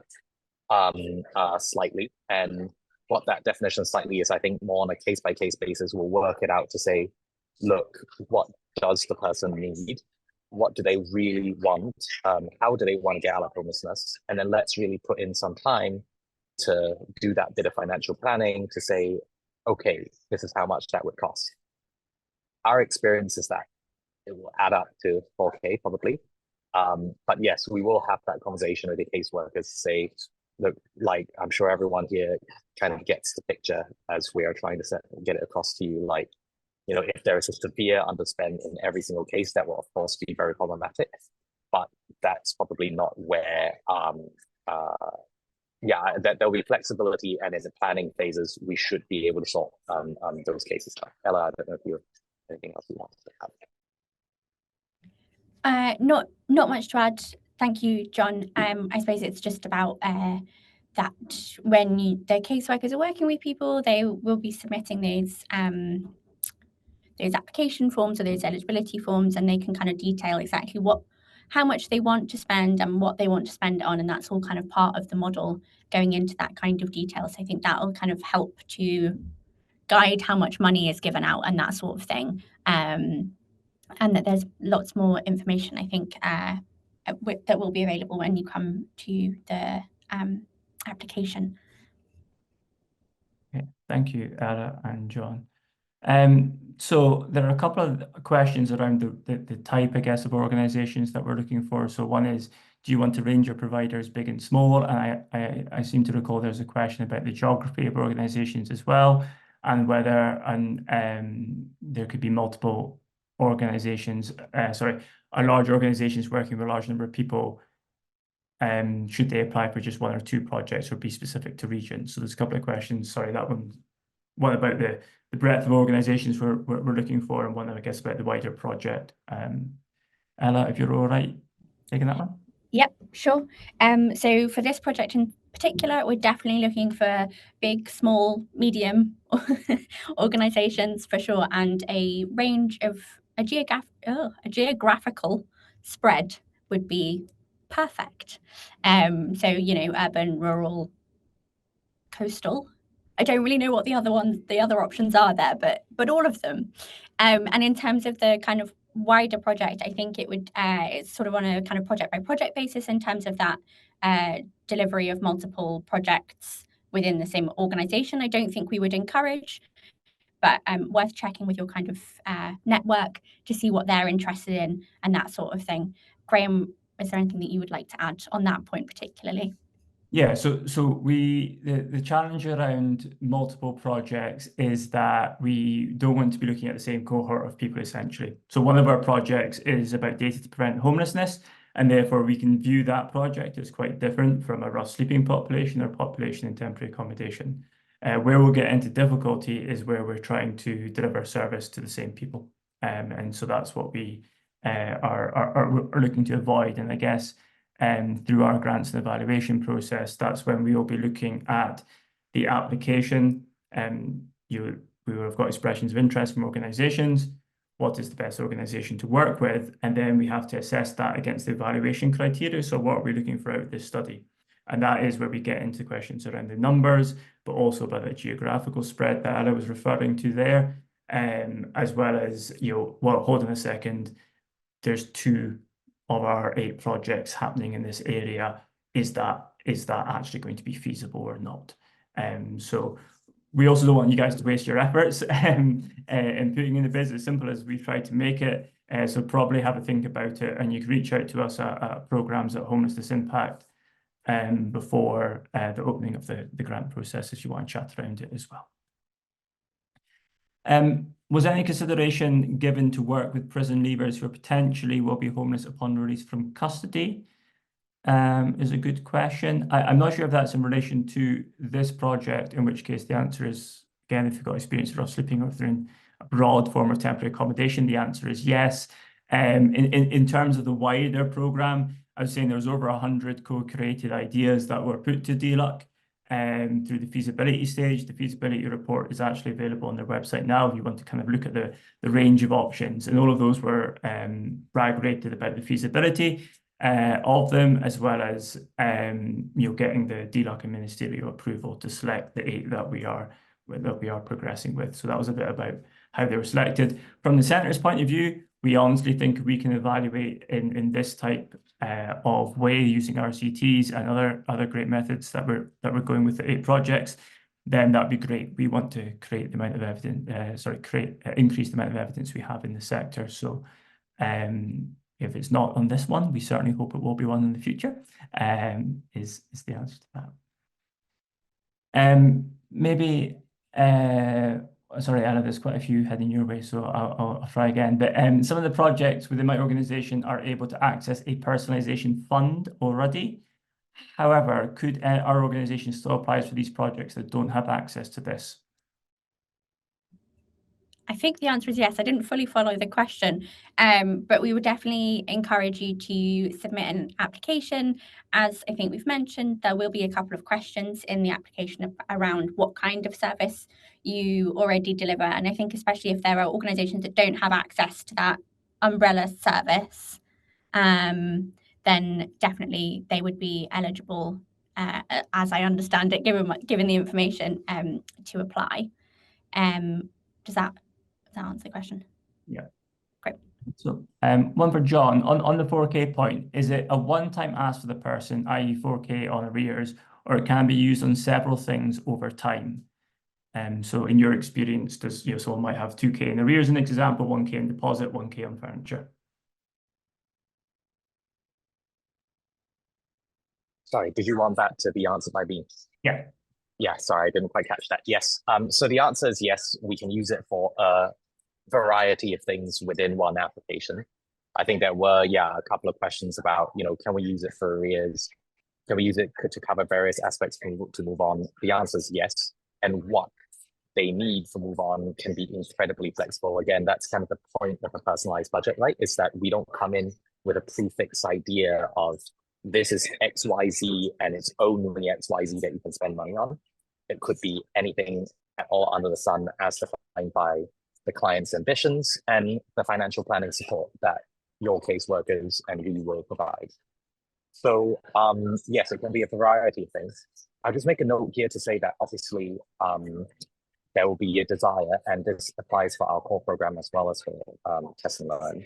slightly. And what that definition slightly is, I think more on a case-by-case basis, we'll work it out to say, look, what does the person need? What do they really want? How do they want to get out of homelessness? And then let's really put in some time to do that bit of financial planning to say, okay, this is how much that would cost. Our experience is that it will add up to 4K probably. But yes, we will have that conversation with the caseworkers to say, look, like I'm sure everyone here kind of gets the picture as we are trying to get it across to you. Like, you know, if there is a severe underspend in every single case, that will of course be very problematic. But that's probably not where that there'll be flexibility, and in the planning phases, we should be able to sort those cases out. Ella, I don't know if you have anything else you want to add. Not much to add. Thank you, John. I suppose it's just about that when the caseworkers are working with people, they will be submitting those application forms or those eligibility forms, and they can kind of detail exactly how much they want to spend and what they want to spend on, and that's all kind of part of the model going into that kind of detail. So I think that will kind of help to guide how much money is given out and that sort of thing. And that there's lots more information, I think, that will be available when you come to the application. Okay, thank you, Ella and John. So there are a couple of questions around the type, I guess, of organizations that we're looking for. So one is, do you want to range your providers big and small? And I seem to recall there's a question about the geography of organizations as well, and whether there could be multiple organizations, large organizations working with a large number of people. Should they apply for just one or two projects or be specific to regions? So there's a couple of questions. Sorry, that one about the breadth of organizations we're looking for, and one, I guess, about the wider project. Ella, if you're all right taking that one. Yep, sure. So for this project in particular, we're definitely looking for big, small, medium organizations for sure, and a range of a geographical spread would be perfect. So, you know, urban, rural, coastal. I don't really know what the other options are there, but all of them. And in terms of the kind of wider project, I think it would it's sort of on a kind of project by project basis in terms of that delivery of multiple projects within the same organization. I don't think we would encourage, but worth checking with your kind of network to see what they're interested in and that sort of thing. Graham, is there anything that you would like to add on that point particularly? Yeah, so the challenge around multiple projects is that we don't want to be looking at the same cohort of people essentially. So one of our projects is about data to prevent homelessness, and therefore we can view that project as quite different from a rough sleeping population or population in temporary accommodation. Where we'll get into difficulty is where we're trying to deliver service to the same people. And so that's what we are looking to avoid. And I guess through our grants and evaluation process, that's when we will be looking at the application. We will have got expressions of interest from organizations. What is the best organization to work with? And then we have to assess that against the evaluation criteria. So what are we looking for out of this study? And that is where we get into questions around the numbers, but also about the geographical spread that Ella was referring to there, as well as, well, hold on a second, there's 2 of our 8 projects happening in this area. is that actually going to be feasible or not? So we also don't want you guys to waste your efforts in putting in the bids as simple as we've tried to make it. So probably have a think about it, and you can reach out to us at programs@homelessness impact before the opening of the grant process if you want to chat around it as well. Was any consideration given to work with prison leavers who potentially will be homeless upon release from custody? Is a good question. I'm not sure if that's in relation to this project, in which case the answer is, again, if you've got experience of sleeping or if they're in a broad form of temporary accommodation, the answer is yes. In terms of the wider programme, I was saying there was over 100 co-created ideas that were put to DLUC through the feasibility stage. The feasibility report is actually available on their website now if you want to kind of look at the range of options. And all of those were brag rated about the feasibility of them, as well as getting the DLUC and ministerial approval to select the 8 that we are progressing with. So that was a bit about how they were selected. From the centre's point of view, we honestly think we can evaluate in this type of way using RCTs and other great methods that we're going with the 8 projects. Then that'd be great. We want to create the amount of evidence, increase the amount of evidence we have in the sector. So if it's not on this one, we certainly hope it will be one in the future, is the answer to that. Maybe, sorry, Anna, there's quite a few heading your way, so I'll try again. But some of the projects within my organisation are able to access a personalisation fund already. However, could our organisation still apply for these projects that don't have access to this? I think the answer is yes. I didn't fully follow the question, but we would definitely encourage you to submit an application. As I think we've mentioned, there will be a couple of questions in the application around what kind of service you already deliver. And I think especially if there are organisations that don't have access to that umbrella service, then definitely they would be eligible, as I understand it, given the information, to apply. Does that answer the question? Yeah. Great. So one for John. On the 4K point, is it a one-time ask for the person, i.e. 4K on arrears, or it can be used on several things over time? So in your experience, does someone might have 2K in arrears, an example, 1K in deposit, 1K on furniture? Sorry, did you want that to be answered by me? Yeah. Yeah, sorry, I didn't quite catch that. Yes. So the answer is yes, we can use it for a variety of things within one application. I think there were, a couple of questions about, can we use it for arrears? Can we use it to cover various aspects to move on? The answer is yes. And what they need for move on can be incredibly flexible. Again, that's kind of the point of a personalized budget, right? Is that we don't come in with a prefix idea of this is XYZ and it's only XYZ that you can spend money on. It could be anything at all under the sun as defined by the client's ambitions and the financial planning support that your caseworkers and we will provide. So yes, it can be a variety of things. I'll just make a note here to say that obviously there will be a desire, and this applies for our core program as well as for Test and Learn,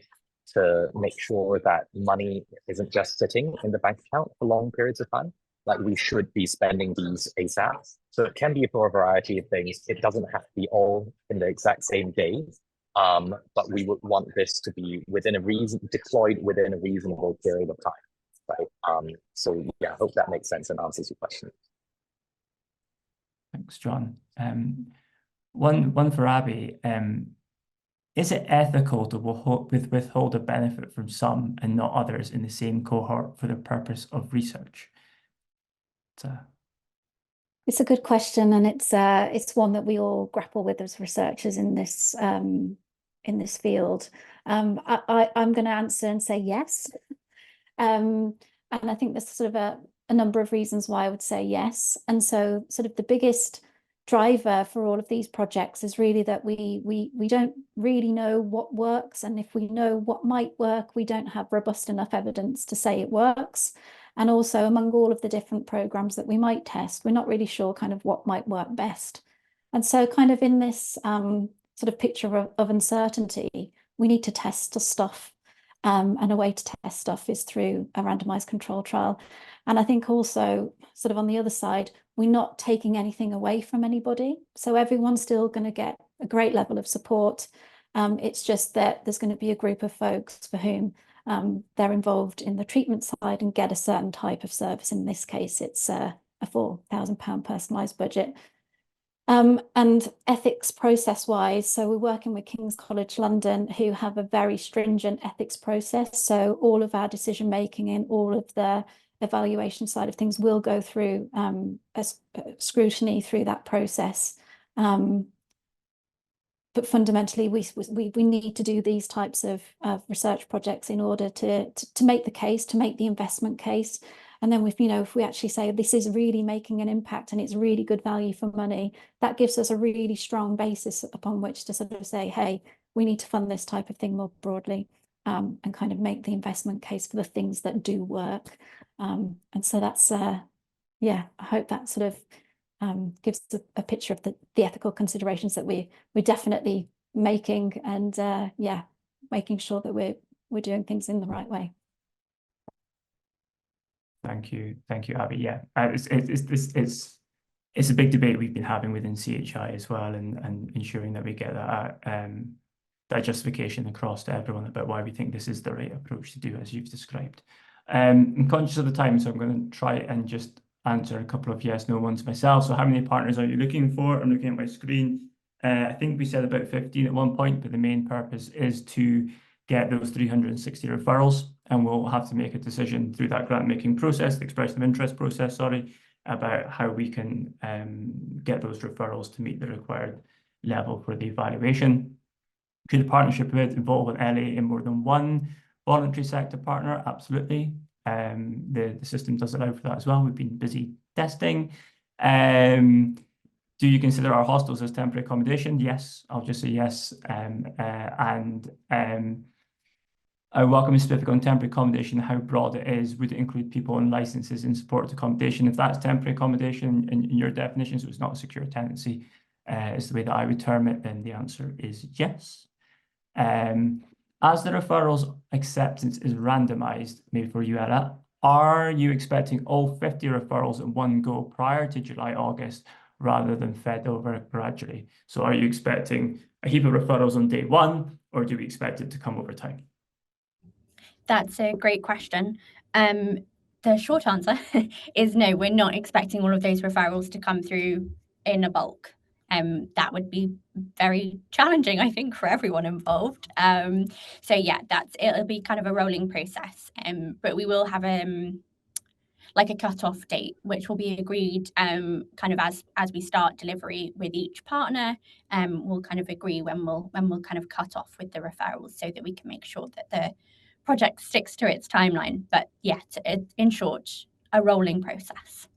to make sure that money isn't just sitting in the bank account for long periods of time. Like, we should be spending these ASAP. So it can be for a variety of things. It doesn't have to be all in the exact same day, but we would want this to be deployed within a reasonable period of time, right? So yeah, I hope that makes sense and answers your question. Thanks, John. One for Abby. Is it ethical to withhold a benefit from some and not others in the same cohort for the purpose of research? It's a good question, and it's one that we all grapple with as researchers in this field. I'm going to answer and say yes, and I think there's sort of a number of reasons why I would say yes. And so, sort of the biggest driver for all of these projects is really that we don't really know what works, and if we know what might work, we don't have robust enough evidence to say it works. And also, among all of the different programs that we might test, we're not really sure kind of what might work best. And so kind of in this sort of picture of uncertainty, we need to test stuff. And a way to test stuff is through a randomized control trial. And I think also sort of on the other side, we're not taking anything away from anybody. So everyone's still going to get a great level of support. It's just that there's going to be a group of folks for whom they're involved in the treatment side and get a certain type of service. In this case, it's a £4,000 personalised budget. And ethics process-wise, so we're working with King's College London, who have a very stringent ethics process. So all of our decision-making and all of the evaluation side of things will go through a scrutiny through that process. But fundamentally, we need to do these types of research projects in order to make the case, to make the investment case. And then if we actually say this is really making an impact and it's really good value for money, that gives us a really strong basis upon which to sort of say, hey, we need to fund this type of thing more broadly, and kind of make the investment case for the things that do work. And so that's, yeah, I hope that sort of gives a picture of the ethical considerations that we're definitely making, and yeah, making sure that we're doing things in the right way. Thank you, Abby. Yeah, it's a big debate we've been having within CHI as well, and ensuring that we get that justification across to everyone about why we think this is the right approach to do as you've described. I'm conscious of the time, so I'm going to try and just answer a couple of yes/no ones myself. So how many partners are you looking for? I'm looking at my screen. I think we said about 15 at one point, but the main purpose is to get those 360 referrals, and we'll have to make a decision through that grant making process, the expression of interest process, sorry, about how we can get those referrals to meet the required level for the evaluation. Could a partnership involve an LA in more than one voluntary sector partner? Absolutely. The system does allow for that as well. We've been busy testing. Do you consider our hostels as temporary accommodation? Yes, I'll just say yes. I welcome a specific on temporary accommodation, how broad it is. Would it include people on licenses in support accommodation? If that's temporary accommodation in your definition, so it's not a secure tenancy, is the way that I would term it, then the answer is yes. As the referrals acceptance is randomized, maybe for you, Ella, are you expecting all 50 referrals in one go prior to July, August, rather than fed over gradually? So are you expecting a heap of referrals on day one, or do we expect it to come over time? That's a great question. The short answer is no, we're not expecting all of those referrals to come through in a bulk. That would be very challenging, I think, for everyone involved. So yeah, it'll be kind of a rolling process. But we will have like a cut-off date, which will be agreed kind of as we start delivery with each partner. We'll kind of agree when we'll kind of cut off with the referrals, so that we can make sure that the project sticks to its timeline. But yeah, in short, a rolling process.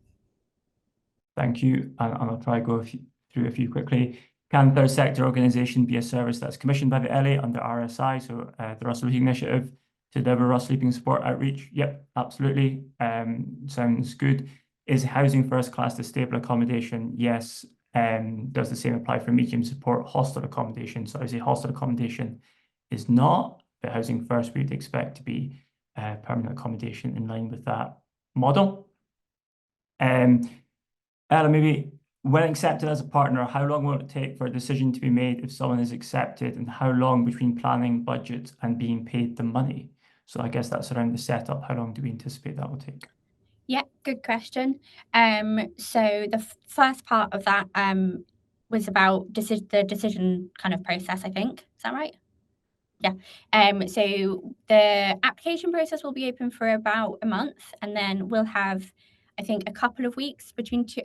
Thank you. And I'll try to go through a few quickly. Can third sector organisation be a service that's commissioned by the LA under RSI, so the Russell Sleeping Initiative, to deliver Russell Sleeping support outreach? Yep, absolutely. Sounds good. Is housing first class to stable accommodation? Yes. Does the same apply for medium support hostel accommodation? So I would say hostel accommodation is not, but housing first we'd expect to be permanent accommodation in line with that model. Ella, maybe when accepted as a partner, how long will it take for a decision to be made if someone is accepted, and how long between planning budget and being paid the money? So I guess that's around the setup. How long do we anticipate that will take? Yeah, good question. So the first part of that was about the decision kind of process, I think. Is that right? Yeah. So the application process will be open for about a month, and then we'll have, I think, a couple of weeks between 2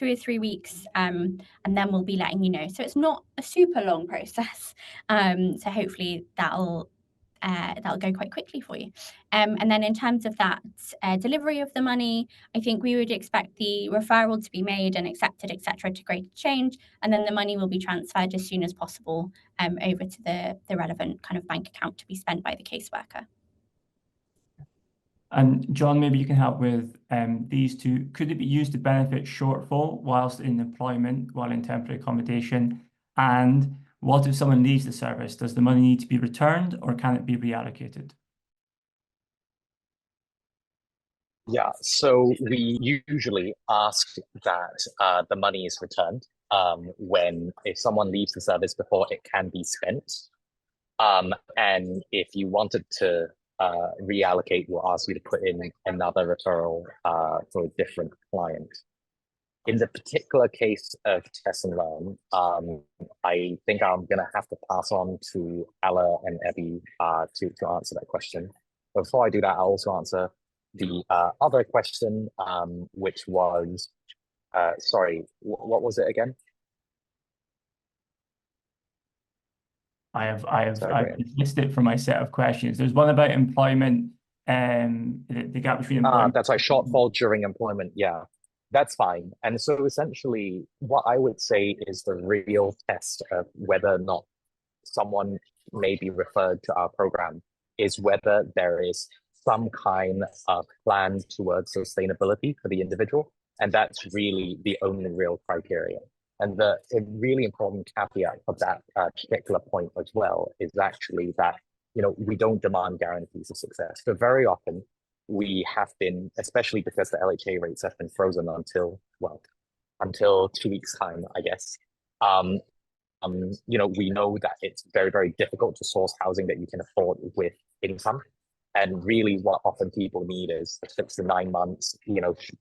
or 3 weeks, and then we'll be letting you know. So it's not a super long process. So hopefully that'll go quite quickly for you. And then in terms of that delivery of the money, I think we would expect the referral to be made and accepted, etc., to Greater Change, and then the money will be transferred as soon as possible over to the relevant kind of bank account to be spent by the caseworker. And John, maybe you can help with these two. Could it be used to benefit shortfall whilst in employment, while in temporary accommodation? And what if someone leaves the service? Does the money need to be returned, or can it be reallocated? Yeah, so we usually ask that the money is returned if someone leaves the service before it can be spent. And if you wanted to reallocate, we'll ask you to put in another referral for a different client. In the particular case of Test and Learn, I think I'm going to have to pass on to Ella and Abby to answer that question. But before I do that, I'll also answer the other question, which was, sorry, what was it again? I've Sorry, listed it for my set of questions. There's one about employment, the gap between employment. That's right, shortfall during employment. Yeah, that's fine. And so essentially, what I would say is the real test of whether or not someone may be referred to our program is whether there is some kind of plan towards sustainability for the individual. And that's really the only real criteria. And the really important caveat of that particular point as well is actually that, we don't demand guarantees of success. So very often we have been, especially because the LHA rates have been frozen until 2 weeks time, I guess. We know that it's very, very difficult to source housing that you can afford with income. And really what often people need is 6 to 9 months,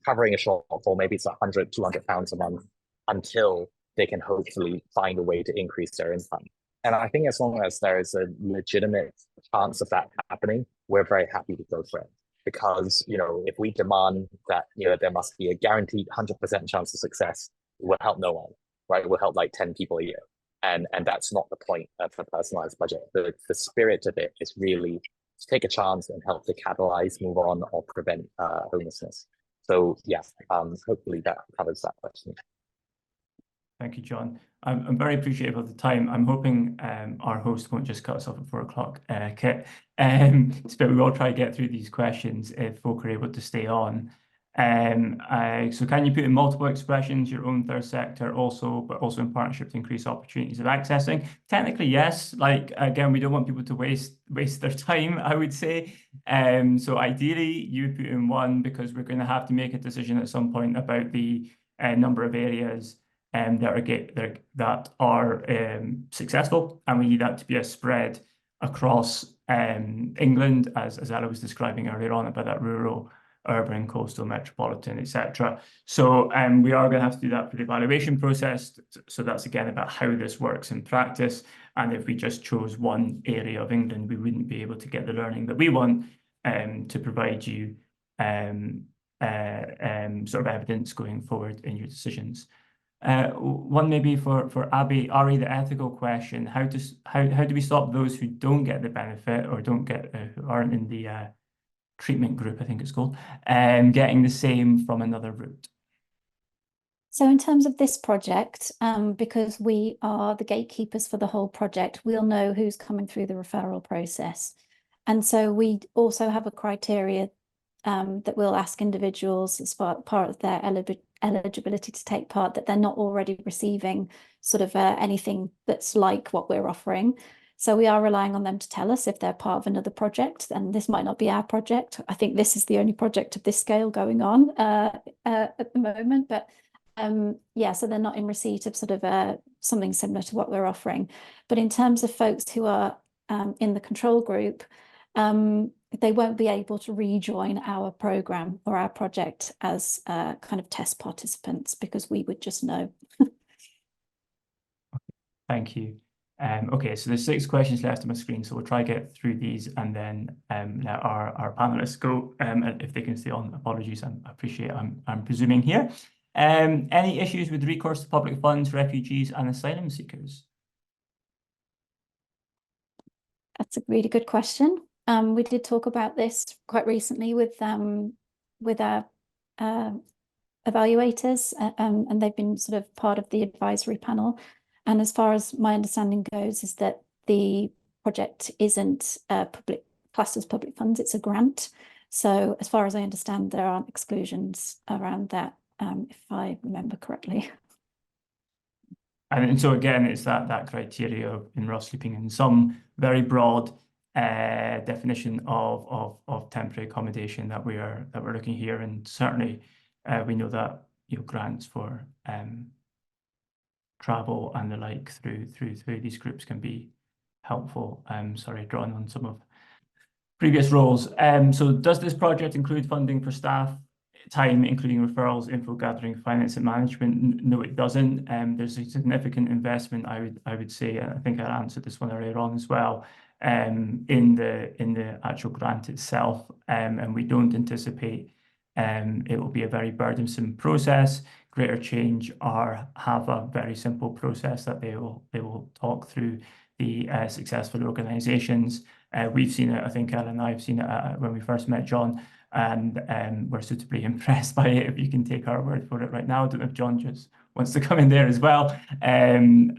covering a shortfall, maybe it's 100, 200 pounds a month until they can hopefully find a way to increase their income. And I think as long as there is a legitimate chance of that happening, we're very happy to go for it. Because, if we demand that, there must be a guaranteed 100% chance of success, it will help no one, right? It will help like 10 people a year. And that's not the point of a personalized budget. The spirit of it is really to take a chance and help to catalyze, move on, or prevent homelessness. So yeah, hopefully that covers that question. Thank you, John. I'm very appreciative of the time. I'm hoping our host won't just cut us off at 4 o'clock, Kit. But we will try to get through these questions if folk are able to stay on. So can you put in multiple expressions, your own third sector but also in partnership to increase opportunities of accessing? Technically, yes. Like, again, we don't want people to waste their time, I would say. So ideally, you would put in one because we're going to have to make a decision at some point about the number of areas that are successful, and we need that to be a spread across England, as Ella was describing earlier on about that rural, urban, coastal, metropolitan, etc. So we are going to have to do that for the evaluation process. So that's again about how this works in practice. And if we just chose one area of England, we wouldn't be able to get the learning that we want to provide you sort of evidence going forward in your decisions. One maybe for Abby, Ari, the ethical question: how do we stop those who don't get the benefit or who aren't in the treatment group, I think it's called, getting the same from another route? So in terms of this project, because we are the gatekeepers for the whole project, we'll know who's coming through the referral process. And so we also have a criteria that we'll ask individuals as part of their eligibility to take part, that they're not already receiving sort of anything that's like what we're offering. So we are relying on them to tell us if they're part of another project, and this might not be our project. I think this is the only project of this scale going on at the moment, but yeah, so they're not in receipt of sort of something similar to what we're offering. But in terms of folks who are in the control group, they won't be able to rejoin our program or our project as kind of test participants, because we would just know. Thank you. Okay, so there's 6 questions left on my screen, so we'll try to get through these and then let our panelists go. If they can stay on, apologies, I appreciate I'm presuming here. Any issues with recourse to public funds, refugees and asylum seekers? That's a really good question. We did talk about this quite recently with our evaluators, and they've been sort of part of the advisory panel. And as far as my understanding goes, is that the project isn't classed as public funds, it's a grant. So as far as I understand, there aren't exclusions around that, if I remember correctly. And so again, it's that criteria of in rough sleeping in some very broad definition of temporary accommodation that we're looking here, and certainly we know that grants for travel and the like through these groups can be helpful. Sorry, drawing on some of previous roles. So does this project include funding for staff time, including referrals, info gathering, finance and management? No, it doesn't. There's a significant investment, I would say, and I think I answered this one earlier on as well, in the actual grant itself, and we don't anticipate it will be a very burdensome process. Greater Change have a very simple process that they will talk through the successful organisations. We've seen it, I think Ellen and I have seen it when we first met John, and we're suitably impressed by it, if you can take our word for it right now. I don't know if John just wants to come in there as well. Therefore,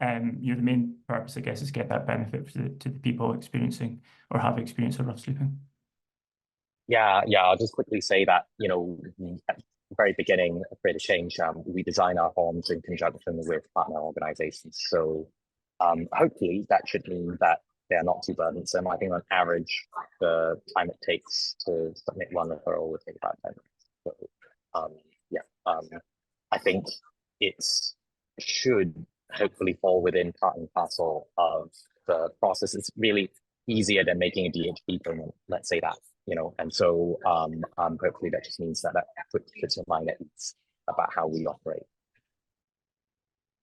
the main purpose, I guess, is get that benefit to the people experiencing or have experienced a rough sleeping. Yeah, I'll just quickly say that, at the very beginning of Greater Change, we design our forms in conjunction with partner organizations. So hopefully that should mean that they're not too burdensome. I think on average, the time it takes to submit one referral would take about 10 minutes. So I think it should hopefully fall within part and parcel of the process. It's really easier than making a DHB payment, let's say that, and so hopefully that just means that puts your mind at ease about how we operate.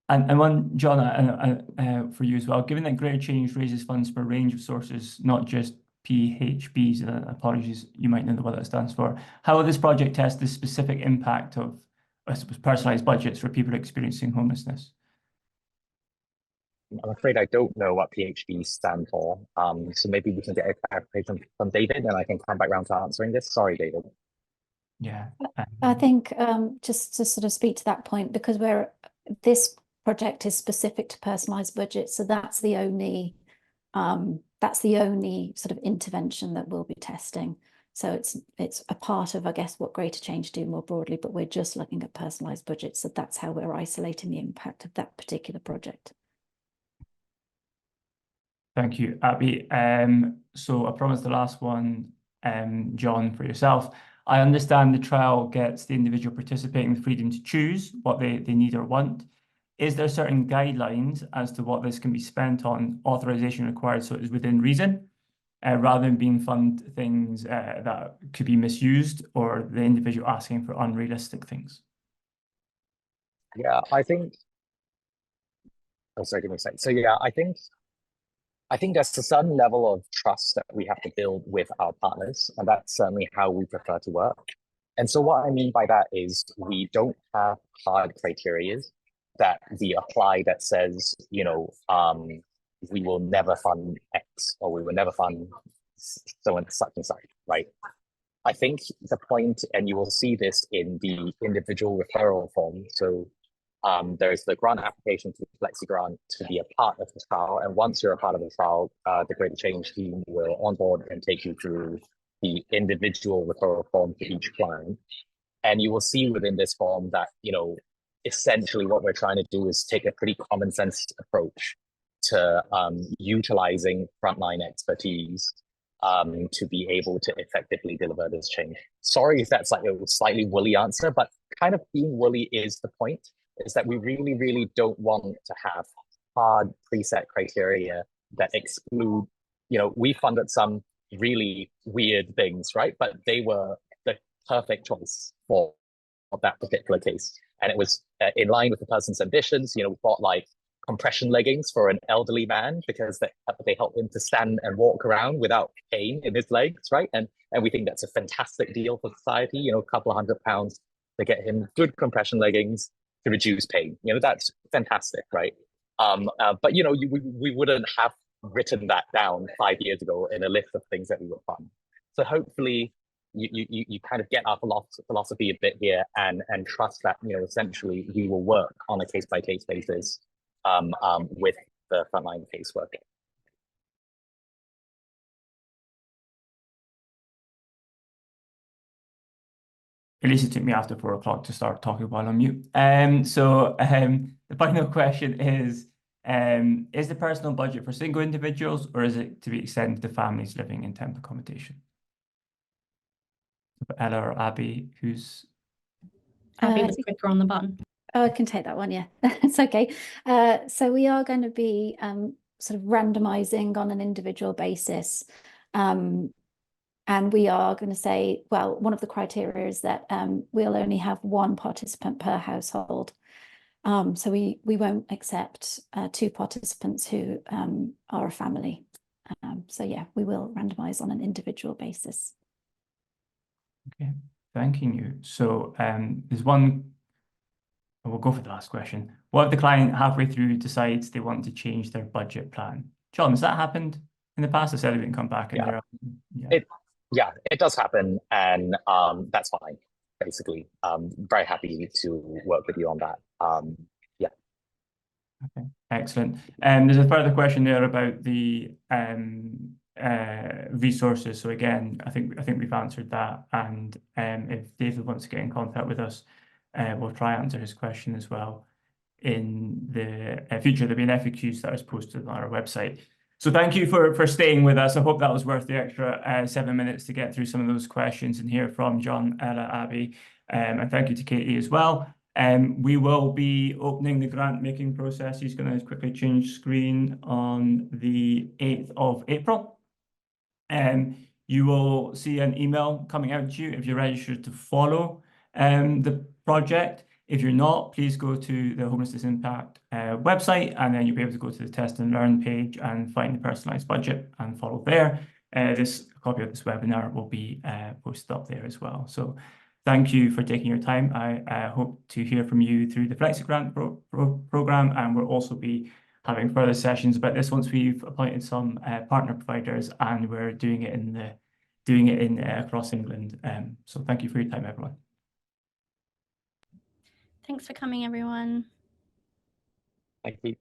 And one, John, for you as well, given that Greater Change raises funds from a range of sources, not just PHBs, apologies, you might know what that stands for, how will this project test the specific impact of, I suppose, personalised budgets for people experiencing homelessness? I'm afraid I don't know what PHBs stand for. So maybe we can get a clarification from David, and I can come back around to answering this. Sorry, David. Yeah. I think just to sort of speak to that point, because this project is specific to personalised budgets, so that's the only sort of intervention that we'll be testing. So it's a part of, I guess, what Greater Change do more broadly, but we're just looking at personalised budgets, so that's how we're isolating the impact of that particular project. Thank you, Abby. So I promised the last one, John, for yourself. I understand the trial gets the individual participating the freedom to choose what they need or want. Is there certain guidelines as to what this can be spent on, authorization required so it is within reason, rather than being fund things that could be misused or the individual asking for unrealistic things? Yeah, I think. Oh, sorry, give me a second. So yeah, I think there's a certain level of trust that we have to build with our partners, and that's certainly how we prefer to work. And so what I mean by that is we don't have hard criteria that we apply that says, we will never fund X or we will never fund so and such, right? I think the point, and you will see this in the individual referral form. So there's the grant application to the Flexi Grant to be a part of the trial. And once you're a part of the trial, the Greater Change team will onboard and take you through the individual referral form for each client. And you will see within this form that, essentially what we're trying to do is take a pretty common sense approach to utilizing frontline expertise to be able to effectively deliver this change. Sorry if that's like a slightly woolly answer, but kind of being woolly is the point, is that we really, really don't want to have hard preset criteria that exclude, we funded some really weird things, right? But they were the perfect choice for that particular case. And it was in line with the person's ambitions. We bought like compression leggings for an elderly man because they help him to stand and walk around without pain in his legs, right? And we think that's a fantastic deal for society, a couple of £100 to get him good compression leggings to reduce pain. That's fantastic, right? But we wouldn't have written that down 5 years ago in a list of things that we would fund. So hopefully you kind of get our philosophy a bit here and trust that, essentially we will work on a case-by-case basis with the frontline caseworker. At least it took me after 4 o'clock to start talking while on mute. So the final question is, Is the personal budget for single individuals, or is it to be extended to families living in temp accommodation? Ella or Abby, who's... Abby was quicker on the button. Oh, I can take that one, yeah. It's okay. So we are going to be sort of randomizing on an individual basis. And we are going to say, well, one of the criteria is that we'll only have one participant per household. So we won't accept 2 participants who are a family. So yeah, we will randomize on an individual basis. Okay, thanking you. So there's one, we'll go for the last question. What if the client halfway through decides they want to change their budget plan? John, has that happened in the past? I said they didn't come back in Yeah. there. Yeah, it does happen, and that's fine. Basically, very happy to work with you on that. Yeah. Okay, excellent. There's a further question there about the resources. So again, I think we've answered that. And if David wants to get in contact with us, we'll try and answer his question as well. In the future, there'll be an FAQs that is posted on our website. So thank you for staying with us. I hope that was worth the extra 7 minutes to get through some of those questions and hear from John, Ella, Abby, and thank you to Katie as well. We will be opening the grant making process. He's going to quickly change screen on the 8th of April. You will see an email coming out to you if you're registered to follow the project. If you're not, please go to the Homelessness Impact website, and then you'll be able to go to the Test and Learn page and find the personalised budget and follow there. This copy of this webinar will be posted up there as well. So thank you for taking your time. I hope to hear from you through the FlexiGrant program, and we'll also be having further sessions about this once we've appointed some partner providers, and we're doing it across England. So thank you for your time, everyone. Thanks for coming, everyone. Thank you.